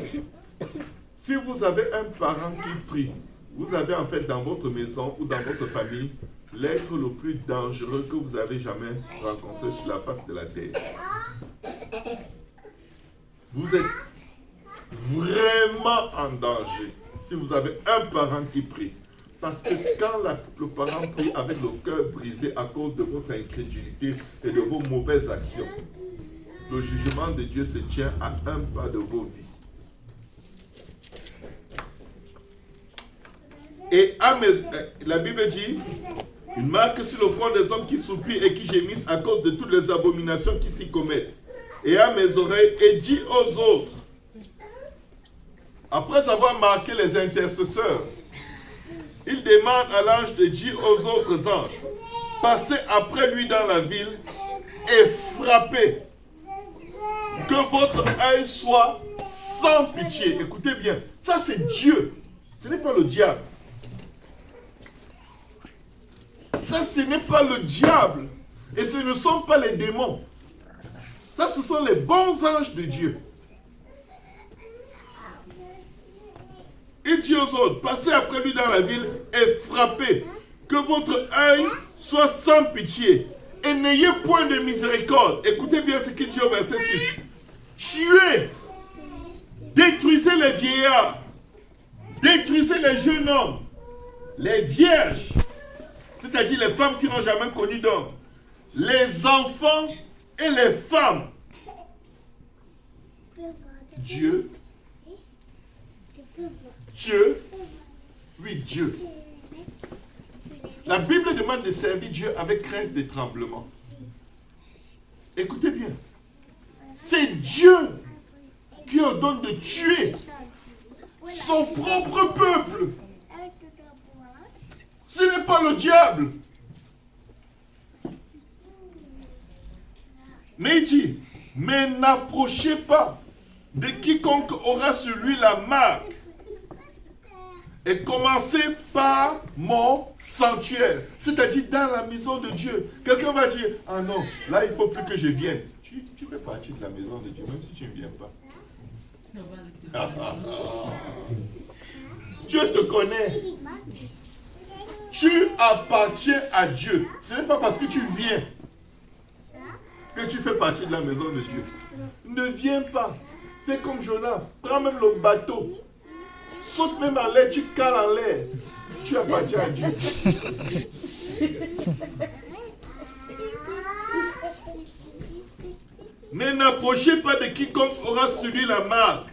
Si vous avez un parent qui prie, vous avez en fait dans votre maison ou dans votre famille l'être le plus dangereux que vous avez jamais rencontré sur la face de la terre. Vous êtes vraiment en danger si vous avez un parent qui prie. Parce que quand le parent prie avec le cœur brisé à cause de votre incrédulité et de vos mauvaises actions, le jugement de Dieu se tient à un pas de vos vies. Et la Bible dit, une marque sur le front des hommes qui soupirent et qui gémissent à cause de toutes les abominations qui s'y commettent. Et à mes oreilles, et dit aux autres, après avoir marqué les intercesseurs, il demande à l'ange de dire aux autres anges, passez après lui dans la ville et frappez, que votre œil soit sans pitié. Écoutez bien, ça c'est Dieu, ce n'est pas le diable. Ça, ce n'est pas le diable. Et ce ne sont pas les démons. Ça, ce sont les bons anges de Dieu. Il dit aux autres, passez après lui dans la ville et frappez, que votre œil soit sans pitié. Et n'ayez point de miséricorde. Écoutez bien ce qu'il dit au verset 6. Tuez, détruisez les vieillards, détruisez les jeunes hommes, les vierges, c'est-à-dire les femmes qui n'ont jamais connu d'homme, les enfants et les femmes. Dieu, oui Dieu. La Bible demande de servir Dieu avec crainte et tremblement. Écoutez bien, c'est Dieu qui ordonne de tuer son propre peuple. Ce n'est pas le diable. Mais il dit, mais n'approchez pas de quiconque aura sur lui la marque. Et commencez par mon sanctuaire. C'est-à-dire dans la maison de Dieu. Quelqu'un va dire, ah non, là il ne faut plus que je vienne. Tu fais partie de la maison de Dieu, même si tu ne viens pas. Dieu te connaît. Tu appartiens à Dieu. Ce n'est pas parce que tu viens que tu fais partie de la maison de Dieu. Ne viens pas. Fais comme Jonas. Prends même le bateau. Saute même en l'air. Tu cales en l'air. Tu appartiens à Dieu. Mais n'approchez pas de quiconque aura suivi la marque.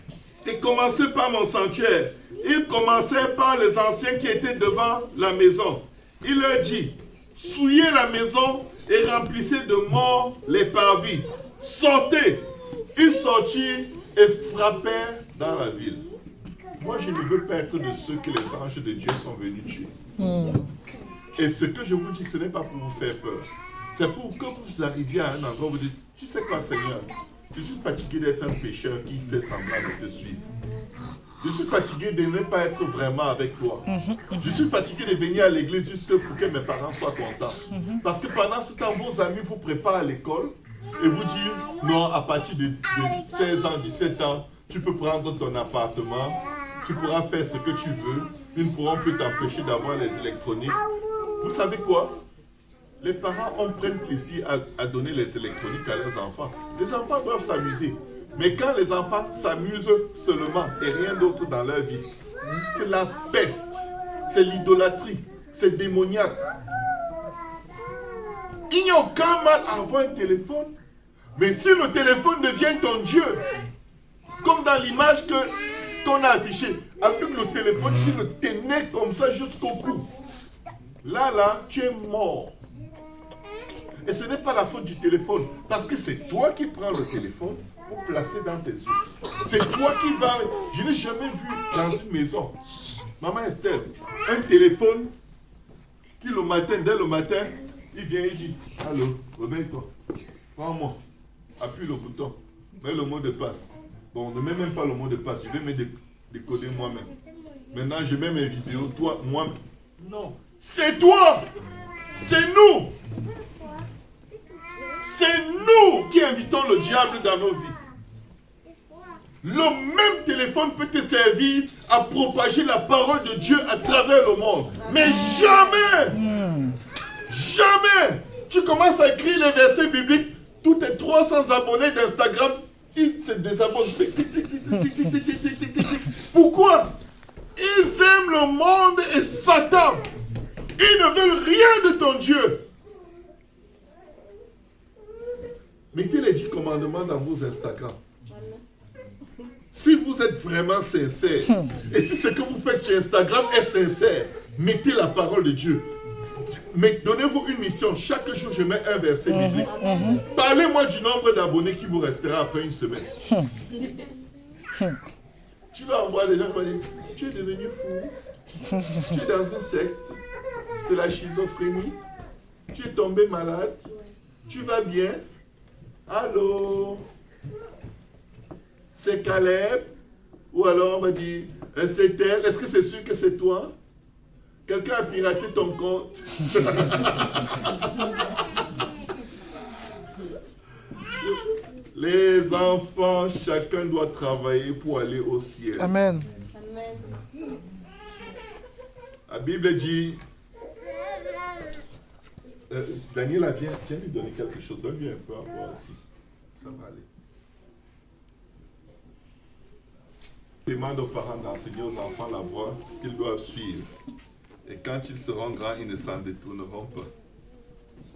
Et commencez par mon sanctuaire. Il commençait par les anciens qui étaient devant la maison. Il leur dit, souillez la maison et remplissez de morts les parvis. Sortez. Ils sortirent et frappèrent dans la ville. Moi, je ne veux pas être de ceux que les anges de Dieu sont venus tuer. Et ce que je vous dis, ce n'est pas pour vous faire peur. C'est pour que vous arriviez à un endroit où vous dites, tu sais quoi Seigneur, je suis fatigué d'être un pécheur qui fait semblant de te suivre. Je suis fatigué de ne pas être vraiment avec toi. Je suis fatigué de venir à l'église juste pour que mes parents soient contents. Parce que pendant ce temps, vos amis vous préparent à l'école, et vous dire, non, à partir de 16 ans, 17 ans, tu peux prendre ton appartement, tu pourras faire ce que tu veux, ils ne pourront plus t'empêcher d'avoir les électroniques. Vous savez quoi? Les parents prennent plaisir à donner les électroniques à leurs enfants. Les enfants doivent s'amuser. Mais quand les enfants s'amusent seulement et rien d'autre dans leur vie, c'est la peste, c'est l'idolâtrie, c'est démoniaque. Il n'y a aucun mal à avoir un téléphone. Mais si le téléphone devient ton Dieu, comme dans l'image qu'on a affichée, avec le téléphone qui le tenait comme ça jusqu'au cou, là, tu es mort. Et ce n'est pas la faute du téléphone, parce que c'est toi qui prends le téléphone pour placer dans tes yeux. C'est toi qui vas... Je n'ai jamais vu dans une maison, maman Estelle, un téléphone qui dès le matin, il vient et dit, allô, réveille-toi, prends-moi, appuie le bouton, mets le mot de passe. Bon, on ne met même pas le mot de passe, je vais me décoder moi-même. Maintenant, je mets mes vidéos, toi, moi. Non, c'est toi, c'est nous. C'est nous qui invitons le diable dans nos vies. Le même téléphone peut te servir à propager la parole de Dieu à travers le monde. Mais jamais, tu commences à écrire les versets bibliques, tous tes 300 abonnés d'Instagram, ils se désabonnent. Pourquoi? Ils aiment le monde et Satan. Ils ne veulent rien de ton Dieu. Mettez les 10 commandements dans vos Instagram. Si vous êtes vraiment sincère, et si ce que vous faites sur Instagram est sincère, mettez la parole de Dieu. Mais donnez-vous une mission. Chaque jour, je mets un verset biblique. Parlez-moi du nombre d'abonnés qui vous restera après une semaine. Tu vas envoyer des gens qui vont dire, tu es devenu fou. Tu es dans une secte. C'est la schizophrénie. Tu es tombé malade. Tu vas bien. Allô? C'est Caleb? Ou alors on va dire, c'est elle? Est-ce que c'est sûr que c'est toi? Quelqu'un a piraté ton compte? Les enfants, chacun doit travailler pour aller au ciel. Amen. La Bible dit, Daniela, viens lui donner quelque chose. Donne-lui un peu à voir aussi. Ça va aller. Demande aux parents d'enseigner aux enfants la voie qu'ils doivent suivre. Et quand ils seront grands, ils ne s'en détourneront pas.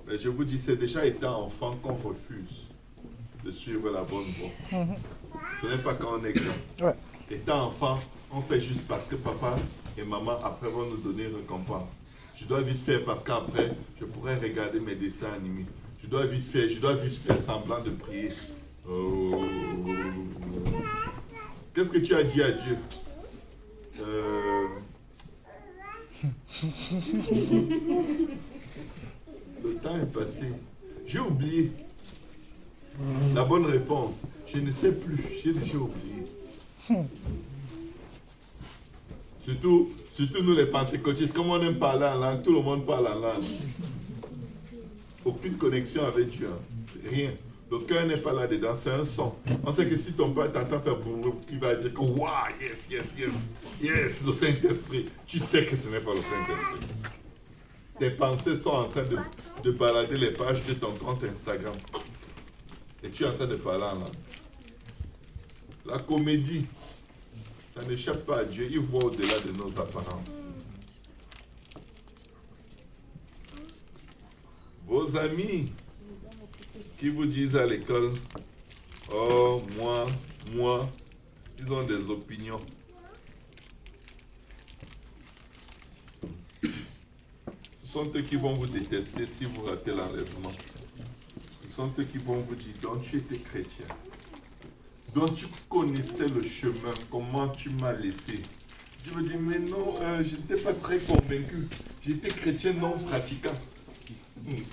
Mais je vous dis, c'est déjà étant enfant qu'on refuse de suivre la bonne voie. Ce n'est pas quand on est grand. Ouais. Étant enfant, on fait juste parce que papa et maman après vont nous donner une récompense. Je dois vite faire parce qu'après, je pourrais regarder mes dessins animés. Je dois vite faire semblant de prier. Oh. Qu'est-ce que tu as dit à Dieu? Le temps est passé. J'ai oublié. La bonne réponse. Je ne sais plus. J'ai déjà oublié. Surtout nous les pentecôtistes, comme on aime parler en langue, tout le monde parle en langue. Aucune connexion avec Dieu. Rien. Le cœur n'est pas là-dedans, c'est un son. On sait que si ton père t'entend faire boum, il va dire que waouh, yes, le Saint-Esprit. Tu sais que ce n'est pas le Saint-Esprit. Tes pensées sont en train de balader les pages de ton compte Instagram. Et tu es en train de parler en langue. La comédie, ça n'échappe pas à Dieu, il voit au-delà de nos apparences. Vos amis qui vous disent à l'école, oh, moi, ils ont des opinions. Ce sont eux qui vont vous détester si vous ratez l'enlèvement. Ce sont eux qui vont vous dire, donc tu étais chrétien. Donc tu connaissais le chemin, comment tu m'as laissé. Je me dis, mais non, je n'étais pas très convaincu. J'étais chrétien non pratiquant.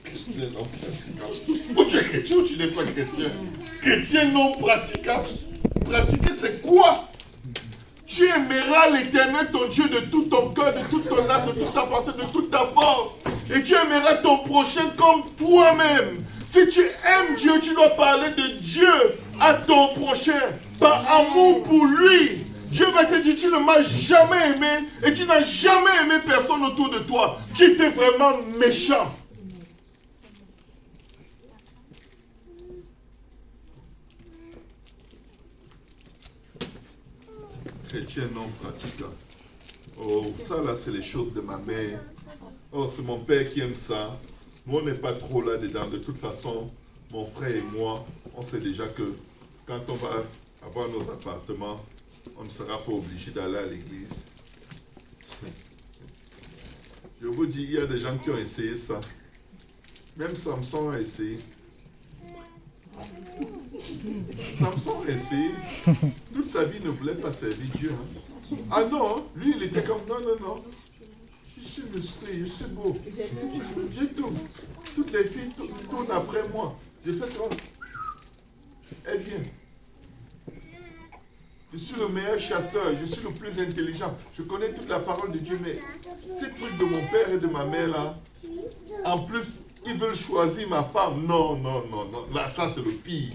Chrétien non pratiquant. Ou tu es chrétien ou tu n'es pas chrétien. Chrétien non pratiquant. Pratiquer c'est quoi? Tu aimeras l'Éternel ton Dieu de tout ton cœur, de toute ton âme, de toute ta pensée, de toute ta force. Et tu aimeras ton prochain comme toi-même. Si tu aimes Dieu, tu dois parler de Dieu à ton prochain, par amour pour lui. Dieu va te dire, tu ne m'as jamais aimé et tu n'as jamais aimé personne autour de toi. Tu étais vraiment méchant. Chrétien non pratiquant. Oh, ça là, c'est les choses de ma mère. Oh, c'est mon père qui aime ça. Nous, on n'est pas trop là-dedans. De toute façon, mon frère et moi, on sait déjà que quand on va avoir nos appartements, on ne sera pas obligé d'aller à l'église. Je vous dis, il y a des gens qui ont essayé ça. Même Samson a essayé. Samson a essayé. Toute sa vie ne voulait pas servir Dieu. Hein. Ah non, lui il était comme non. Je suis musclé, je suis beau. Je tourne. Toutes les filles tournent après moi. Je fais ça. Elle vient. Je suis le meilleur chasseur, je suis le plus intelligent. Je connais toute la parole de Dieu, mais ces trucs de mon père et de ma mère là, en plus, ils veulent choisir ma femme. Non. Là, ça c'est le pire.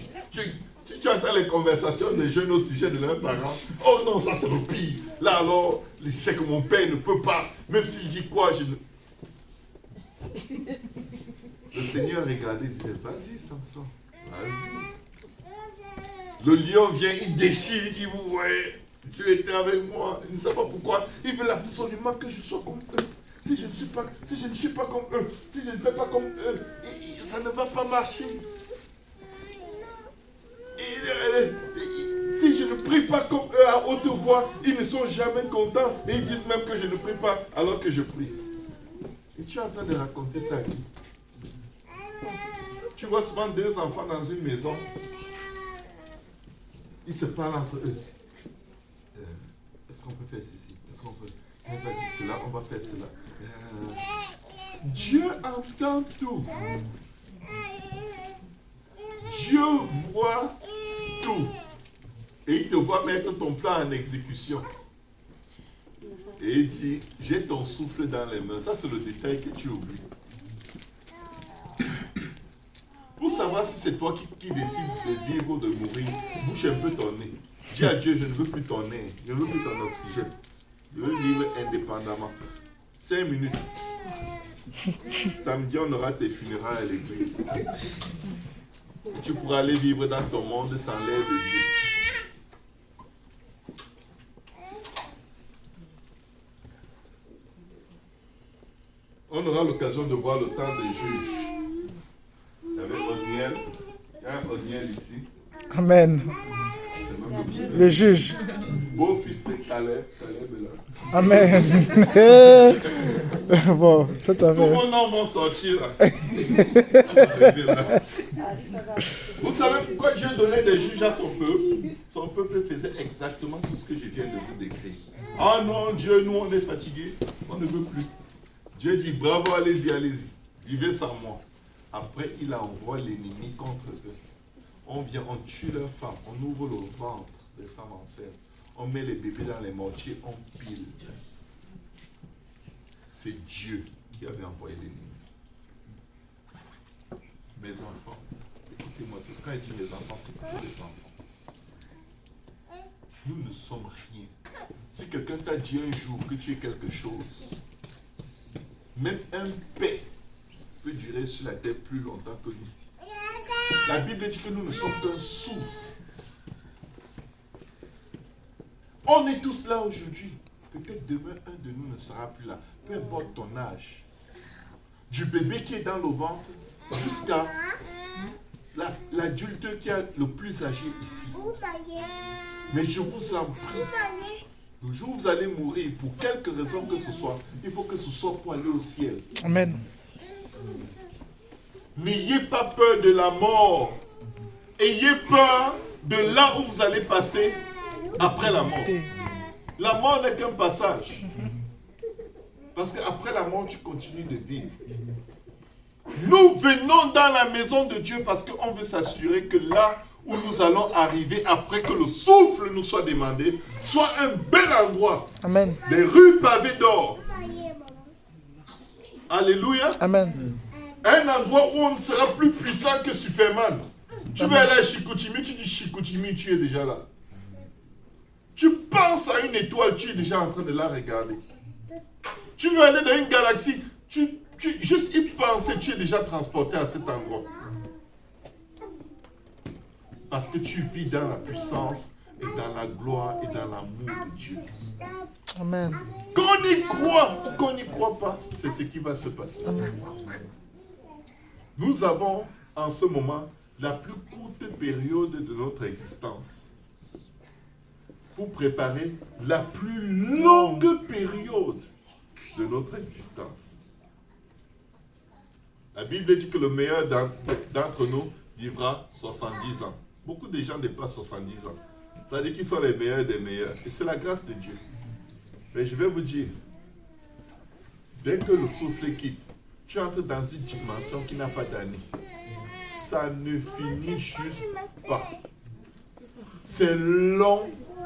Si tu entends les conversations des jeunes au sujet de leurs parents, oh non, ça c'est le pire. Là alors, je sais que mon père ne peut pas, même s'il dit quoi, je ne... Le Seigneur regardait et disait, vas-y Samson, vas-y. Le lion vient, il déchire, il dit, vous voyez, Dieu était avec moi, il ne sait pas pourquoi, il veut absolument que je sois comme eux. Si je ne suis pas comme eux, si je ne fais pas comme eux, ça ne va pas marcher. Si je ne prie pas comme eux à haute voix, ils ne sont jamais contents. Et ils disent même que je ne prie pas alors que je prie. Et tu es en train de raconter ça à qui? Tu vois souvent deux enfants dans une maison. Ils se parlent entre eux. Est-ce qu'on peut faire ceci? Est-ce qu'on peut... Elle va dire cela, on va faire cela. Dieu entend tout. Dieu voit tout. Et il te voit mettre ton plan en exécution. Et il dit, j'ai ton souffle dans les mains. Ça, c'est le détail que tu oublies. Pour savoir si c'est toi qui décides de vivre ou de mourir, bouche un peu ton nez. Dis à Dieu, je ne veux plus ton nez, je ne veux plus ton oxygène. Je veux vivre indépendamment. 5 minutes. Samedi, on aura tes funérailles à l'église. Et tu pourras aller vivre dans ton monde sans l'aide de Dieu. On aura l'occasion de voir le temps des juges. Avec Odniel. Il y a un Odniel ici. Amen. Le juge. Beau fils de Caleb. Caleb est là. Amen. Bon, ça t'a fait. Tout mon nom vont sortir là. Vous savez pourquoi Dieu donnait des juges à son peuple? Son peuple faisait exactement tout ce que je viens de vous décrire. Ah non, Dieu, nous on est fatigués. On ne veut plus. Dieu dit, bravo, allez-y, allez-y. Vivez sans moi. Après, il envoie l'ennemi contre eux. On vient, on tue leurs femmes, on ouvre le ventre des femmes enceintes. On met les bébés dans les mortiers, on pile. C'est Dieu qui avait envoyé l'ennemi. Mes enfants, écoutez-moi tous. Quand il dit mes enfants, c'est pour les enfants. Nous ne sommes rien. Si quelqu'un t'a dit un jour que tu es quelque chose, même un paix peut durer sur la terre plus longtemps que nous. La Bible dit que nous ne sommes qu'un souffle. On est tous là aujourd'hui. Peut-être demain, un de nous ne sera plus là. Peu importe ton âge. Du bébé qui est dans le ventre jusqu'à l'adulte qui est le plus âgé ici. Mais je vous en prie, le jour où vous allez mourir, pour quelque raison que ce soit, il faut que ce soit pour aller au ciel. Amen. N'ayez pas peur de la mort. Ayez peur de là où vous allez passer après la mort. La mort n'est qu'un passage. Parce qu'après la mort, tu continues de vivre. Nous venons dans la maison de Dieu parce qu'on veut s'assurer que là où nous allons arriver après que le souffle nous soit demandé, soit un bel endroit. Amen. Des rues pavées d'or. Alléluia. Amen. À un endroit où on sera plus puissant que Superman. Tu vas aller à Chicoutimi, tu dis Chicoutimi, tu es déjà là. Tu penses à une étoile, tu es déjà en train de la regarder. Tu veux aller dans une galaxie, juste y penser, tu es déjà transporté à cet endroit. Parce que tu vis dans la puissance et dans la gloire et dans l'amour de Dieu. Amen. Qu'on y croit ou qu'on n'y croit pas, c'est ce qui va se passer. Nous avons en ce moment la plus courte période de notre existence pour préparer la plus longue période de notre existence. La Bible dit que le meilleur d'entre nous vivra 70 ans. Beaucoup de gens dépassent 70 ans. Ça veut dire qu'ils sont les meilleurs des meilleurs. Et c'est la grâce de Dieu. Mais je vais vous dire, dès que le souffle quitte, tu entres dans une dimension qui n'a pas d'année. Ça ne finit juste pas. C'est long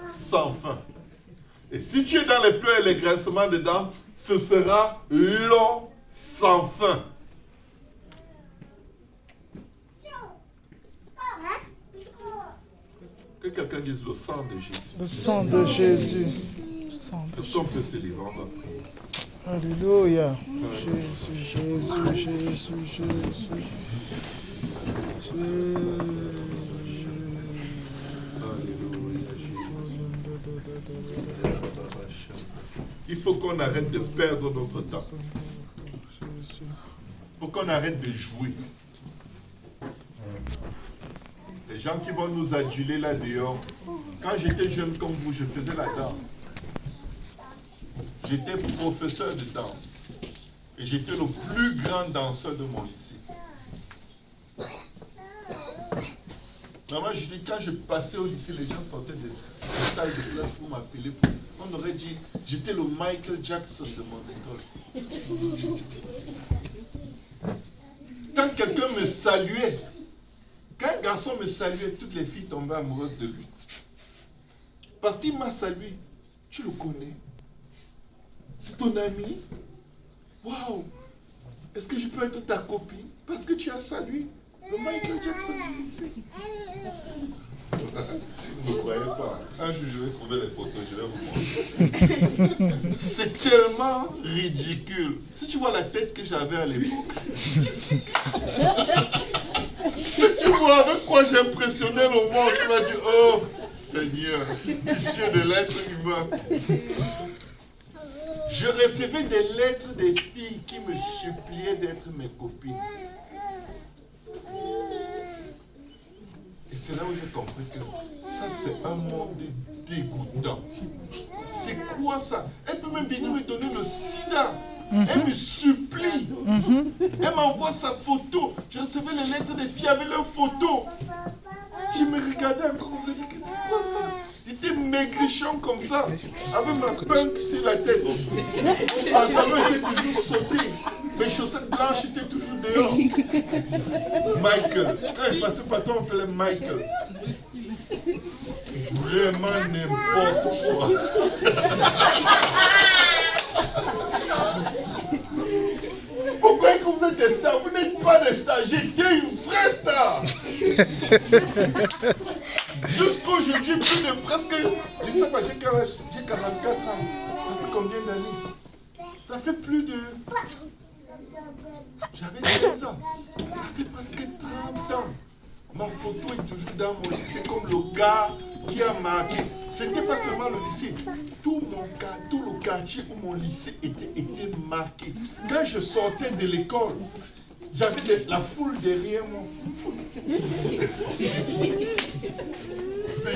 sans fin. Et si tu es dans les pleurs et les grincements dedans, ce sera long sans fin. Que quelqu'un dise le sang de Jésus. Le sang de Jésus. Le sang de Est-ce qu'on peut se lever en prier? Alléluia. Jésus, Jésus, Jésus, Jésus. Il faut qu'on arrête de perdre notre temps. Il faut qu'on arrête de jouer. Les gens qui vont nous aduler là dehors. Quand j'étais jeune comme vous, je faisais la danse. J'étais professeur de danse. Et j'étais le plus grand danseur de mon lycée. Normalement, je dis, quand je passais au lycée, les gens sortaient des salles de classe pour m'appeler. On aurait dit, j'étais le Michael Jackson de mon école. Quand quelqu'un me saluait, quand un garçon me saluait, toutes les filles tombaient amoureuses de lui. Parce qu'il m'a salué. Tu le connais. C'est ton ami. Waouh. Est-ce que je peux être ta copine? Parce que tu as salué le Michael Jackson du lycée. Vous ne croyez pas. Un jour, je vais trouver les photos, je vais vous montrer. C'est tellement ridicule. Si tu vois la tête que j'avais à l'époque. Si tu vois avec quoi j'impressionnais le monde, tu vas dire, oh Seigneur, pitié de l'être humain. Je recevais des lettres des filles qui me suppliaient d'être mes copines. Et c'est là où j'ai compris que ça, c'est un monde dégoûtant. C'est quoi ça? Elle peut même venir me donner le sida. Elle me supplie. Elle m'envoie sa photo. Je recevais les lettres des filles avec leurs photos. Je me regardais encore, je me disais, c'est quoi ça? J'étais maigrichon comme ça, avec ma pinte sur la tête. Mon pantalon était toujours sauté. Mes chaussettes blanches étaient toujours dehors. Michael. Quand il passait par toi, on appelait Michael. Vraiment n'importe quoi. Pourquoi est-ce que vous êtes des stars? Vous n'êtes pas des stars. J'étais une vraie star. Jusqu'aujourd'hui, plus de presque... Je sais pas, j'ai 44 ans. Ça fait combien d'années? Ça fait plus de... J'avais 16 ans. Ça fait presque 30 ans. Ma photo est toujours dans mon lycée comme le gars qui a marqué. Ce n'était pas seulement le lycée. Tout le quartier où mon lycée était marqué. Quand je sortais de l'école, j'avais la foule derrière moi. C'est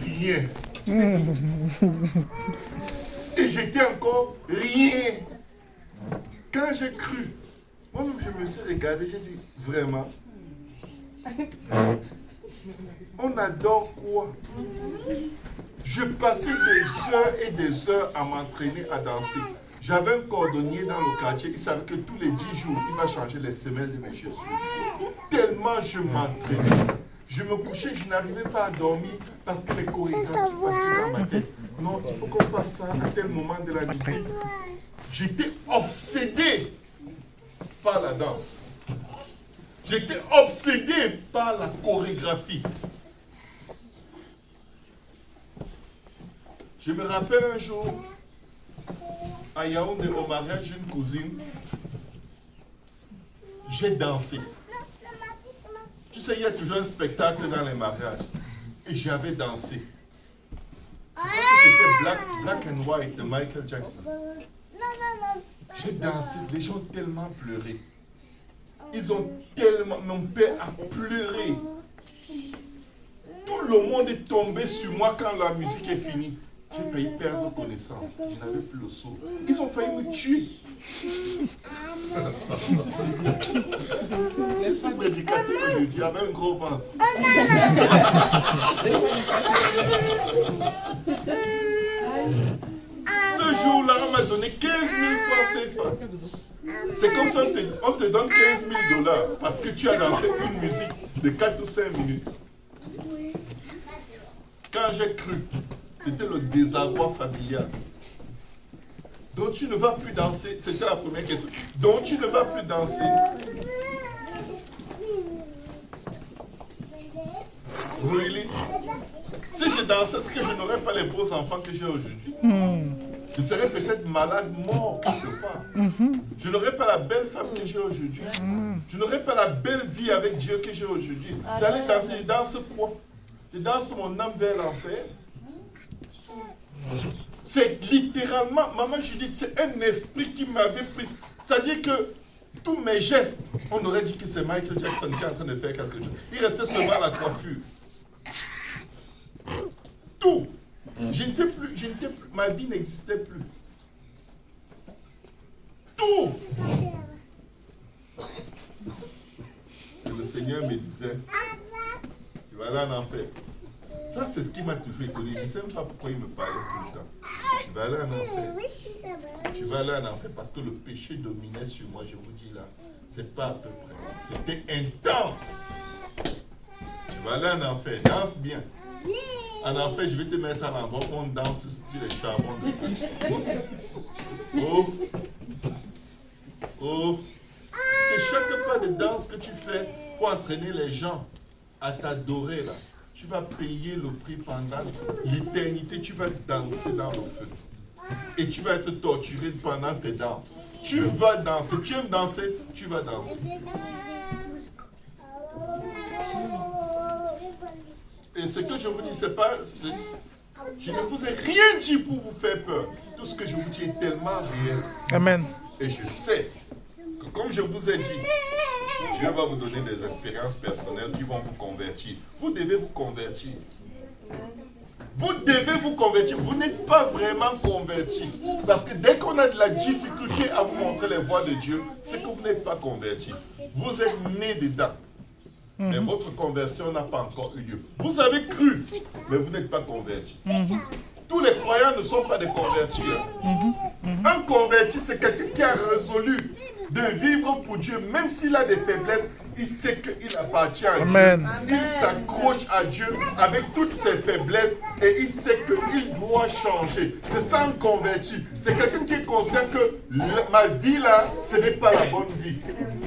rien. Et j'étais encore rien. Quand j'ai cru, moi-même je me suis regardé, j'ai dit, vraiment, on adore quoi? Je passais des heures et des heures à m'entraîner à danser. J'avais un cordonnier dans le quartier, il savait que tous les 10 jours, il va changer les semelles de mes chaussures. Tellement je m'entraînais. Je me couchais, je n'arrivais pas à dormir parce que les chorégraphies passaient dans ma tête. Non, il faut qu'on fasse ça à tel moment de la musique. J'étais obsédé par la danse. J'étais obsédé par la chorégraphie. Je me rappelle un jour, à Yaoundé, au mariage d'une cousine, j'ai dansé. Tu sais, il y a toujours un spectacle dans les mariages. Et j'avais dansé. C'était Black and White de Michael Jackson. J'ai dansé, les gens ont tellement pleuré. Ils ont tellement, mon père a pleuré. Tout le monde est tombé sur moi quand la musique est finie. J'ai failli perdre connaissance. Je n'avais plus le souffle. Ils ont failli me tuer. Ce prédicateur aujourd'hui avait un gros ventre. Ce jour-là, on m'a donné 15 000 francs CFA. C'est comme ça on te donne 15 000 $ parce que tu as dansé une musique de 4 ou 5 minutes. Quand j'ai cru, c'était le désarroi familial. Donc tu ne vas plus danser. C'était la première question. Donc tu ne vas plus danser. Really? Si je dansais, est-ce que je n'aurais pas les beaux enfants que j'ai aujourd'hui? Je serais peut-être malade, mort quelque part. Je n'aurais pas la belle femme que j'ai aujourd'hui. Je n'aurais pas la belle vie avec Dieu que j'ai aujourd'hui. D'aller danser, je danse quoi? Je danse mon âme vers l'enfer. C'est littéralement, maman Judith, c'est un esprit qui m'avait pris. C'est-à-dire que tous mes gestes, on aurait dit que c'est Michael Jackson qui est en train de faire quelque chose. Il restait seulement la coiffure. Tout. Ma vie n'existait plus. Tout. Et le Seigneur me disait, tu vas aller en enfer. Ça, c'est ce qui m'a toujours étonné. Je ne sais même pas pourquoi il me parlait tout le temps. Tu vas aller en enfer. Tu vas aller en enfer parce que le péché dominait sur moi. Je vous dis là, c'est pas à peu près. C'était intense. Tu vas aller en enfer. Danse bien. En enfer, je vais te mettre à l'endroit où on danse sur les charbons de feu. Oh. Oh. Et chaque pas de danse que tu fais pour entraîner les gens à t'adorer là, tu vas payer le prix pendant l'éternité. Tu vas danser dans le feu. Et tu vas être torturé pendant tes danses. Tu vas danser. Tu aimes danser, tu vas danser. Et ce que je vous dis, c'est pas... Je ne vous ai rien dit pour vous faire peur. Tout ce que je vous dis est tellement réel. Amen. Et je sais que comme je vous ai dit, Dieu va vous donner des expériences personnelles qui vont vous convertir. Vous devez vous convertir. Vous devez vous convertir. Vous n'êtes pas vraiment converti. Parce que dès qu'on a de la difficulté à vous montrer les voies de Dieu, c'est que vous n'êtes pas converti. Vous êtes né dedans. Mais votre conversion n'a pas encore eu lieu. Vous avez cru, mais vous n'êtes pas converti. Tous les croyants ne sont pas des convertis. Un converti, c'est quelqu'un qui a résolu de vivre pour Dieu, même s'il a des faiblesses, il sait qu'il appartient à Amen. Dieu. Il s'accroche à Dieu avec toutes ses faiblesses et il sait qu'il doit changer. C'est ça un converti. C'est quelqu'un qui est conscient que ma vie là, ce n'est pas la bonne vie.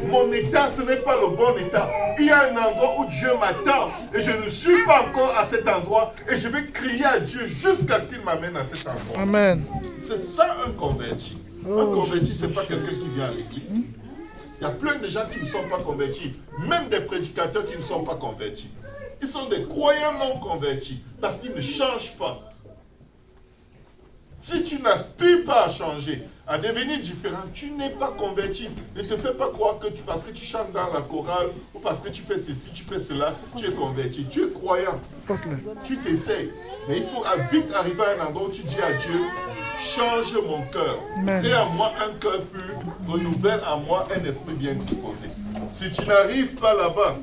Mon état, ce n'est pas le bon état. Il y a un endroit où Dieu m'attend et je ne suis pas encore à cet endroit et je vais crier à Dieu jusqu'à ce qu'il m'amène à cet endroit. Amen. C'est ça un converti. Un converti, ce n'est pas quelqu'un qui vient à l'église. Il y a plein de gens qui ne sont pas convertis, même des prédicateurs qui ne sont pas convertis. Ils sont des croyants non convertis parce qu'ils ne changent pas. Si tu n'aspires pas à changer, à devenir différent, tu n'es pas converti. Ne te fais pas croire que parce que tu chantes dans la chorale ou parce que tu fais ceci, tu fais cela, tu es converti. Tu es croyant. Tu t'essayes. Mais il faut vite arriver à un endroit où tu dis à Dieu, change mon cœur. Crée en moi un cœur pur, renouvelle en moi un esprit bien disposé. Si tu n'arrives pas là-bas,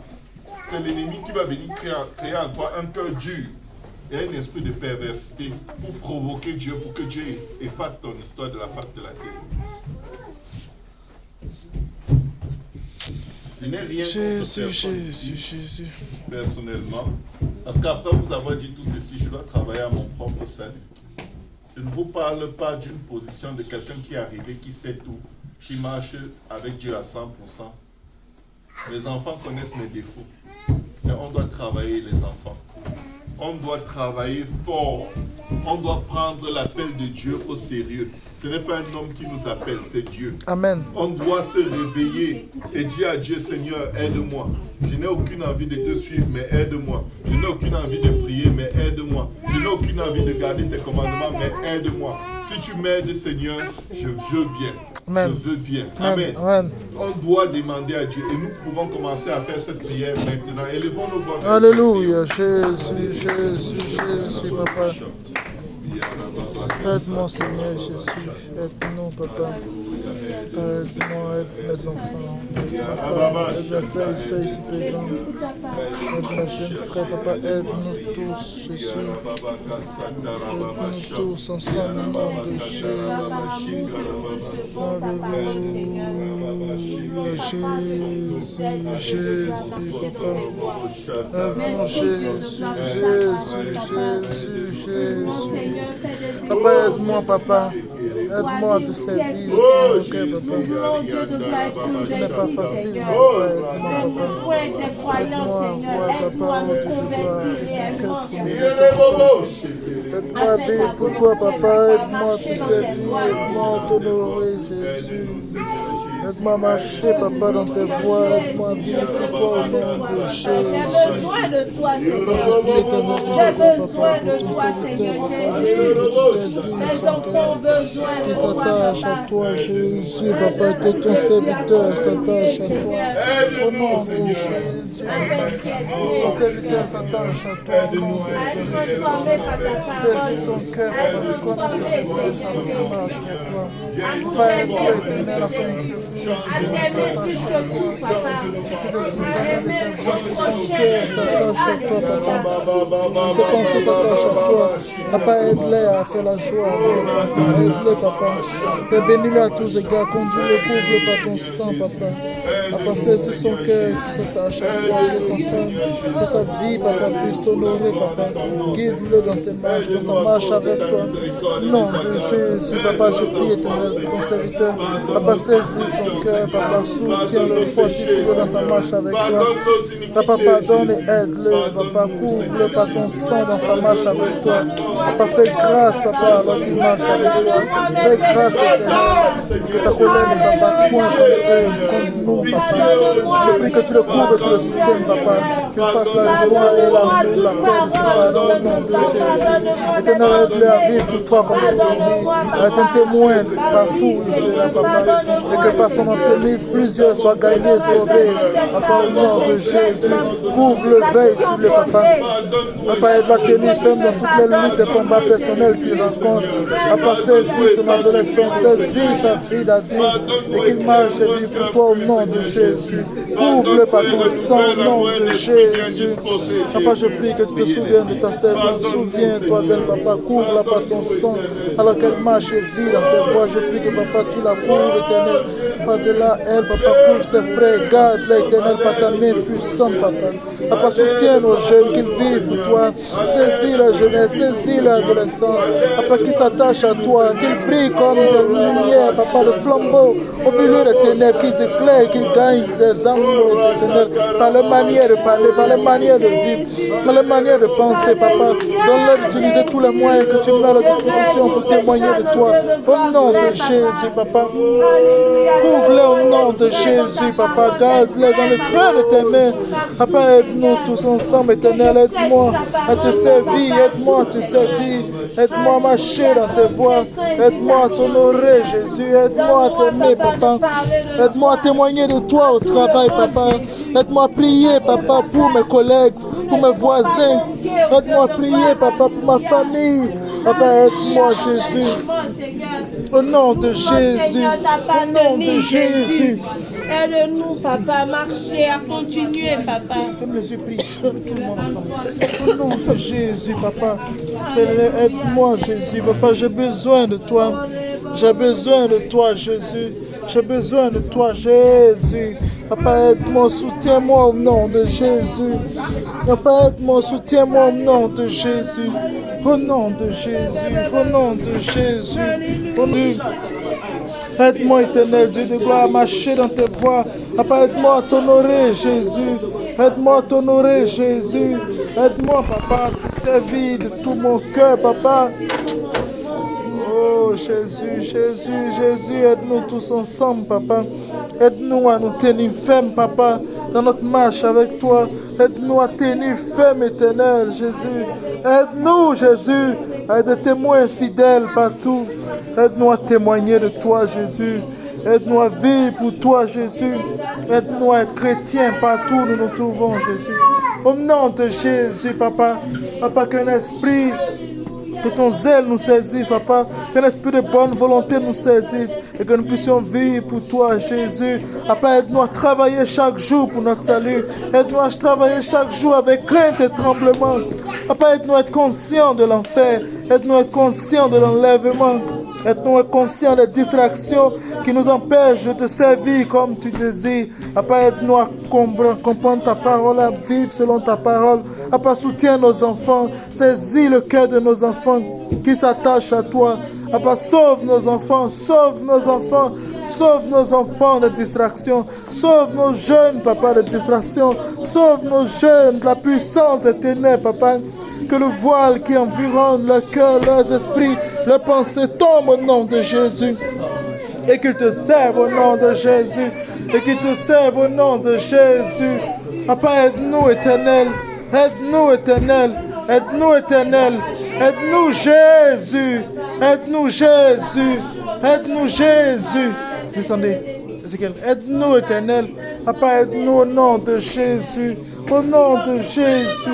c'est l'ennemi qui va venir créer en toi un cœur dur. Et un esprit de perversité pour provoquer Dieu, pour que Dieu efface ton histoire de la face de la terre. Je n'ai rien contre Jésus. personnellement, parce qu'après vous avoir dit tout ceci, je dois travailler à mon propre salut. Je ne vous parle pas d'une position de quelqu'un qui est arrivé, qui sait tout, qui marche avec Dieu à 100%. mes enfants connaissent mes défauts. Mais on doit travailler les enfants. On doit travailler fort. On doit prendre l'appel de Dieu au sérieux. Ce n'est pas un homme qui nous appelle, c'est Dieu. Amen. On doit se réveiller et dire à Dieu, Seigneur, aide-moi. Je n'ai aucune envie de te suivre, mais aide-moi. Je n'ai aucune envie de prier, mais aide-moi. Je n'ai aucune envie de garder tes commandements, mais aide-moi. Si tu m'aides, Seigneur, je veux bien. Amen. Je veux bien. Amen. Amen. Amen. On doit demander à Dieu et nous pouvons commencer à faire cette prière maintenant. Élevons nos voix. Alléluia. Jésus, Jésus, Jésus, papa. Aide-moi, Seigneur Jésus. Aide-nous, papa. Aide-moi, aide mes enfants. Aide ma femme, aide mes frères et sœurs ici présents. Aide mes jeunes frères, papa. Aide-nous tous, Jésus. Aide-nous tous ensemble au nom de Jésus. Alléluia. Jésus, Jésus, papa. Aide-moi, Jésus, Jésus, Jésus. Papa, aide-moi, papa. Aide-moi à te servir de ton cœur, papa. Ce n'est pas facile, mais papa, aide-moi, papa. Aide-moi à voir, papa, où tu dois aide-moi à vivre pour toi, papa. Aide-moi à te servir, aide-moi à t'honorer, Jésus. Aide-moi à marcher, papa, dans tes voies. Aide-moi à vivre pour toi au nom de Jésus. Je prie éternel Dieu, papa, pour ton serviteur, papa. Je prie que tu saisisses son cœur, qu'il s'attache à toi, Jésus, papa, que ton serviteur s'attache à toi. Au nom de Jésus, ton serviteur s'attache à toi. Au nom de Jésus. Saisis son cœur, papa. Tu connais ses faiblesses, sa marche avec toi. Papa, aide-toi, éternel, afin que son cœur s'attache à toi, papa. Ses pensées s'attachent à toi. Papa, aide-les à faire la joie. Aide-les, papa. Père, bénis-le à tous égards. Conduis-le, couvre-le par ton sang, papa. Papa, saisis son cœur qui s'attache à toi, que sa femme, que sa vie, papa, puisse t'honorer, papa. Guide-le dans ses marches, dans sa marche avec toi. Non, de Jésus, papa, je prie, éternel, pour ton serviteur. Papa, saisis son cœur, papa, soutiens-le, fortifie-le dans sa marche avec toi. Papa, pardonne et aide-le, papa, couvre-le par ton sang dans sa marche avec toi. Papa, fais grâce, papa, alors qu'il marche avec toi. Fais grâce, éternel, que ta colère ne s'abatte point contre nous, papa. Je prie que tu le couvres et tu le soutiennes, papa. Qu'il fasse la joie et l'amour, la paix de ses parents au nom de Jésus. Éternel, aide-le à vivre pour toi comme tu désires, à être un témoin partout où il sera, papa. Et que par son entremise, plusieurs soient gagnés, sauvés. Papa, au nom de Jésus, couvre-le, veille sur le papa. Papa, aide-le à tenir ferme dans toutes les luttes et combats personnels qu'il rencontre. Papa, saisis son adolescent, saisis sa fille d'adulte et qu'il marche et vive pour toi au nom de Jésus. Couvre-le par ton sang au nom de Jésus. Papa, je prie que tu te souviennes de ta servante. Souviens-toi d'elle, papa. Couvre-la par ton sang alors qu'elle marche et vit dans tes voies. Je prie que papa, tu la couvres, éternel. Par-delà elle, papa, couvre ses frères. Garde-les, éternel, par ta main puissante, papa. Papa, soutiens nos jeunes qu'ils vivent pour toi. Saisis la jeunesse, saisis l'adolescence. Papa, qui s'attache à toi, qu'ils brillent comme des lumières, papa, le flambeau au milieu des ténèbres, qu'ils éclairent, qu'ils gagnent des âmes éternelles par leur manière de parler, par leur manière de vivre, par leur manière de penser, papa. Donne-leur d'utiliser tous les moyens que tu mets à leur disposition pour témoigner de toi. Au nom de Jésus, papa. Couvre-les au nom de Jésus, papa. Garde-les dans le creux de tes mains. Papa, aide-nous tous ensemble, éternel. Aide-moi à te servir, aide-moi à te servir. Aide-moi à marcher dans tes voies. Aide-moi à t'honorer, Jésus. Aide-moi à t'aimer, papa. Aide-moi à témoigner de toi au travail, papa. Aide-moi à prier, papa, pour mes collègues, pour mes voisins. Aide-moi à prier, papa, pour ma famille. Papa, aide-moi, Jésus. Au nom de Jésus. Au nom de Jésus. Aide-nous, papa, à marcher, à continuer, papa. Ferme les yeux, prie. Tout le monde ensemble. Au nom de Jésus, papa. Aide-moi, Jésus. Papa, j'ai besoin de toi. J'ai besoin de toi, Jésus. J'ai besoin de toi, Jésus. Papa, aide-moi, soutiens-moi au nom de Jésus. Papa, aide-moi, soutiens-moi au nom de Jésus. Au nom de Jésus. Au nom de Jésus. Au nom de Aide-moi, éternel Dieu de gloire, à marcher dans tes voies. Papa, aide-moi à t'honorer, Jésus. Aide-moi à t'honorer, Jésus. Aide-moi, papa, à te servir de tout mon cœur, papa. Oh, Jésus, Jésus, Jésus, aide-nous tous ensemble, papa. Aide-nous à nous tenir fermes, papa, dans notre marche avec toi. Aide-nous à tenir ferme, éternel, Jésus. Aide-nous, Jésus, à être des témoins fidèles partout. Aide-nous à témoigner de toi, Jésus. Aide-nous à vivre pour toi, Jésus. Aide-nous à être chrétiens partout où nous nous trouvons, Jésus. Au nom de Jésus, papa. Papa, qu'un esprit, que ton zèle nous saisisse, papa. Qu'un esprit de bonne volonté nous saisisse. Et que nous puissions vivre pour toi, Jésus. Papa, aide-nous à travailler chaque jour pour notre salut. Aide-nous à travailler chaque jour avec crainte et tremblement. Papa, aide-nous à être conscients de l'enfer. Aide-nous à être conscients de l'enlèvement. Aide-nous à être conscients des distractions qui nous empêchent de te servir comme tu désires. Papa, aide-nous à comprendre ta parole, à vivre selon ta parole. Papa, soutiens nos enfants. Saisis le cœur de nos enfants qui s'attachent à toi. Papa, sauve nos enfants, sauve nos enfants, sauve nos enfants de distraction, sauve nos jeunes, papa, de distraction, sauve nos jeunes de la puissance des ténèbres, papa. Que le voile qui environne leur cœur, leurs esprits, leurs pensées tombe au nom de Jésus. Et qu'ils te servent au nom de Jésus. Et qu'ils te servent au nom de Jésus. Papa, aide-nous, éternel. Aide-nous, éternel. Aide-nous, éternel. Aide-nous, Jésus. Aide-nous, Jésus. Aide-nous, Jésus. Descendez. Ézéchiel. Aide-nous, éternel. Papa, aide-nous au nom de Jésus. Au nom de Jésus.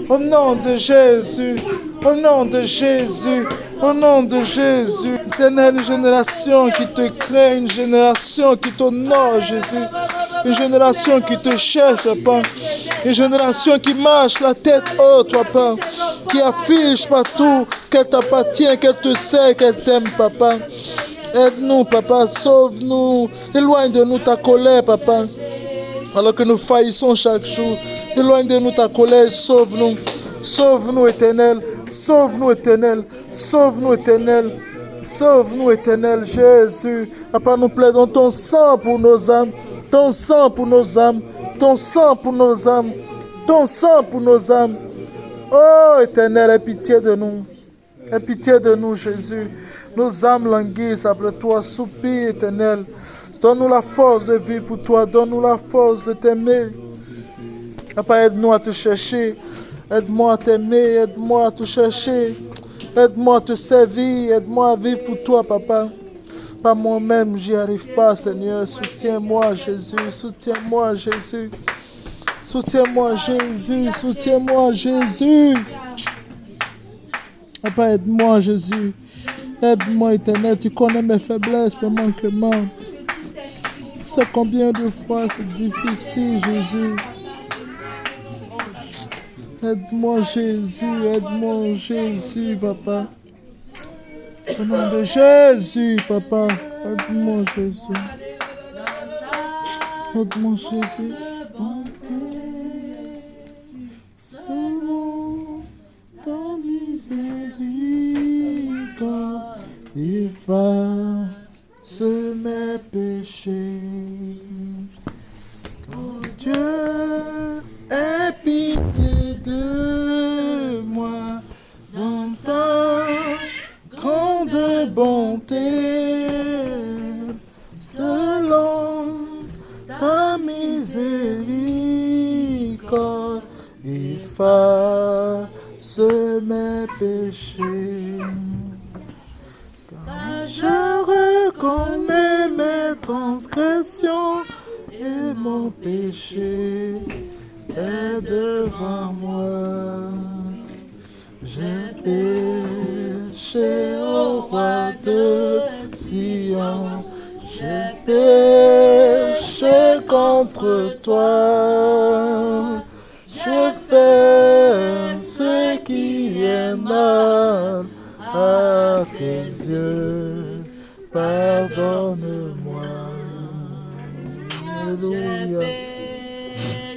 Au nom de Jésus, au nom de Jésus, au nom de Jésus. Éternelle, une génération qui te crée, une génération qui t'honore, Jésus. Une génération qui te cherche, papa. Une génération qui marche la tête haute, papa. Qui affiche partout qu'elle t'appartient, qu'elle te sait, qu'elle t'aime, papa. Aide-nous, papa, sauve-nous. Éloigne de nous ta colère, papa. Alors que nous faillissons chaque jour. Éloigne de nous ta colère, sauve-nous. Sauve-nous, éternel. Sauve-nous, éternel. Sauve-nous, éternel. Sauve-nous, éternel, Jésus. Papa, nous plaidons ton sang pour nos âmes. Ton sang pour nos âmes. Ton sang pour nos âmes. Ton sang pour nos âmes. Oh, éternel, aie pitié de nous. Aie pitié de nous, Jésus. Nos âmes languissent après toi. Soupir, éternel. Donne-nous la force de vivre pour toi. Donne-nous la force de t'aimer. Papa, aide-nous à te chercher. Aide-moi à t'aimer. Aide-moi à te chercher. Aide-moi à te servir. Aide-moi à vivre pour toi, papa. Pas moi-même, j'y arrive pas, Seigneur. Soutiens-moi, Jésus. Soutiens-moi, Jésus. Soutiens-moi, Jésus. Soutiens-moi, Jésus. Papa, aide-moi, Jésus. Aide-moi, éternel. Tu connais mes faiblesses, mes manquements. Tu sais combien de fois c'est difficile, Jésus. Aide-moi, Jésus. Aide-moi, Jésus, papa. Au nom de Jésus, papa. Aide-moi, Jésus. Aide-moi, Jésus. Selon ta miséricorde, efface mes péchés. Quand Dieu ait pitié de moi dans ta grande bonté, selon ta miséricorde, efface mes péchés. Quand je reconnais mes transgressions et mon péché est devant moi. J'ai péché au roi de Sion, j'ai péché contre toi. J'ai fait ce qui est mal à tes yeux, pardonne-moi. Alléluia.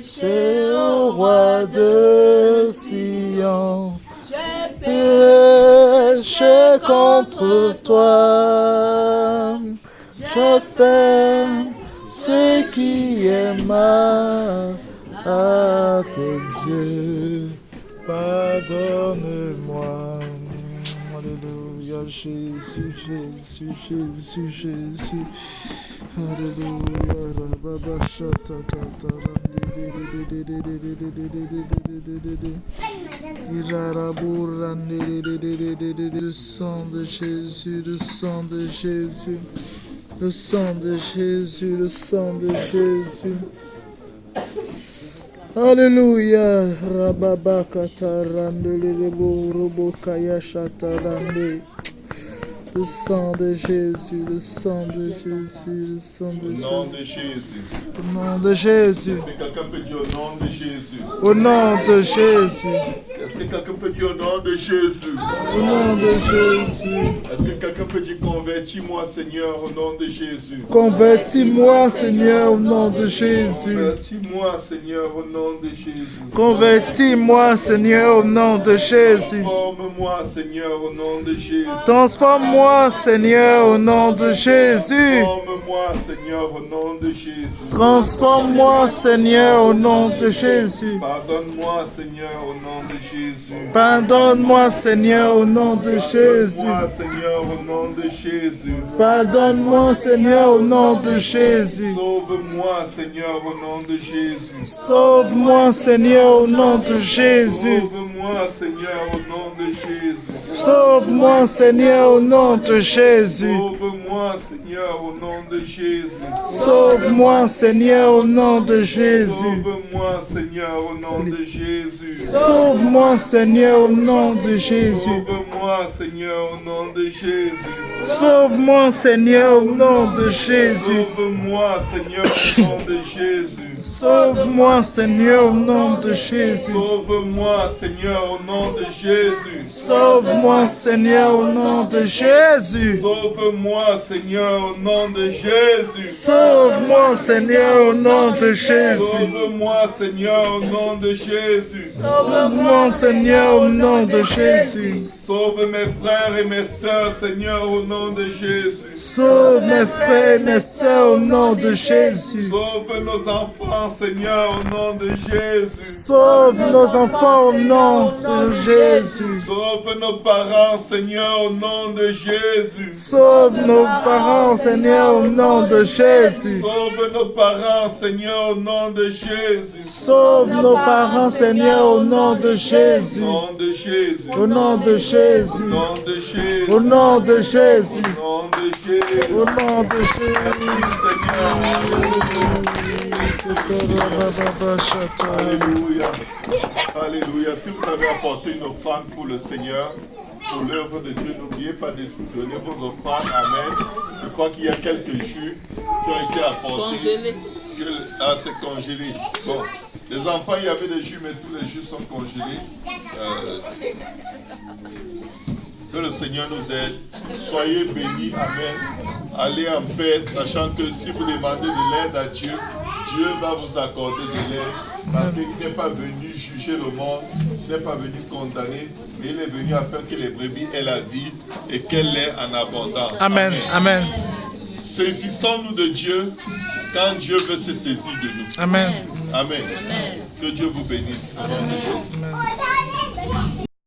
J'ai au roi de Sion, péché contre toi. je fais ce qui est mal à tes yeux. Pardonne-moi. Alléluia, Jésus, Jésus, Jésus, Jésus. Alléluia, Rababa Shatakata. Le sang de Jésus, le sang de Jésus, le sang de Jésus, le sang de Jésus. Alléluia, Rababa Katarande, Robo Kaya Shatarande. Le sang de Jésus, le sang de Jésus, le sang de Jésus. Au nom de Jésus. Au nom de Jésus. Est-ce que quelqu'un peut dire au nom de Jésus? Au nom de Jésus. Est-ce que quelqu'un peut dire au nom de Jésus? Au nom de Jésus. Est-ce que quelqu'un peut dire convertis-moi Seigneur au nom de Jésus? Convertis-moi Seigneur au nom de Jésus. Convertis-moi Seigneur au nom de Jésus. Convertis-moi Seigneur au nom de Jésus. Transforme-moi Seigneur au nom de Jésus. Transforme-moi Seigneur au nom de Jésus. Transforme-moi Seigneur au nom de Jésus. Transforme-moi Seigneur au nom de Jésus. Pardonne-moi Seigneur au nom de Jésus. Pardonne-moi Seigneur au nom de Jésus. Pardonne-moi Seigneur au nom de Jésus. Pardonne-moi Seigneur au nom de Jésus. Sauve-moi Seigneur au nom de Jésus. Sauve-moi Seigneur au nom de Jésus. Sauve-moi Seigneur au nom de Jésus. Sauve-moi Seigneur au nom de Jésus. Sauve-moi Seigneur au nom de Jésus. Sauve-moi Seigneur au nom de Jésus. Sauve-moi Seigneur au nom de Jésus. Sauve-moi Seigneur au nom de Jésus. Sauve-moi Seigneur au nom de Jésus. Sauve-moi Seigneur au nom de Jésus. Sauve-moi Seigneur au nom de Jésus. Sauve-moi Seigneur au nom de Jésus. Sauve-moi Seigneur au nom de Jésus. Sauve-moi Seigneur au nom de Jésus. Sauve-moi Seigneur au nom de Jésus. Sauve-moi Seigneur au nom de Jésus. Sauve-moi Seigneur au nom de Jésus. Sauve-moi Seigneur au nom de Jésus. Sauve mes frères et mes sœurs Seigneur au nom de Jésus. Sauve mes frères et mes sœurs au nom de Jésus. Sauve nos enfants Seigneur au nom de Jésus. Sauve nos enfants au nom de Jésus. Sauve nos parents Seigneur au nom de Jésus. Sauve nos parents Seigneur au nom de Jésus. Sauve nos parents Seigneur au nom de Jésus. Sauve nos parents Seigneur au nom de Jésus. Au nom de Jésus. Au nom de Jésus. Au nom de Jésus. Au nom de Jésus. Au nom de Jésus. Au nom de Alléluia. Alléluia. Si vous avez apporté une offrande pour le Seigneur, pour l'œuvre de Dieu, n'oubliez pas de donner vos offrandes. Amen. Je crois qu'il y a quelques jus qui ont été apportés. Congelés. Ah, c'est congelé. Bon. Les enfants, il y avait des jus, mais tous les jus sont congelés. Que le Seigneur nous aide. Soyez bénis. Amen. Allez en paix, sachant que si vous demandez de l'aide à Dieu, Dieu va vous accorder de l'aide. Parce qu'il n'est pas venu juger le monde, il n'est pas venu condamner, mais il est venu afin que les brebis aient la vie et qu'elle l'ait en abondance. Amen. Amen. Saisissons-nous de Dieu quand Dieu veut se saisir de nous. Amen. Amen. Que Dieu vous bénisse. Amen.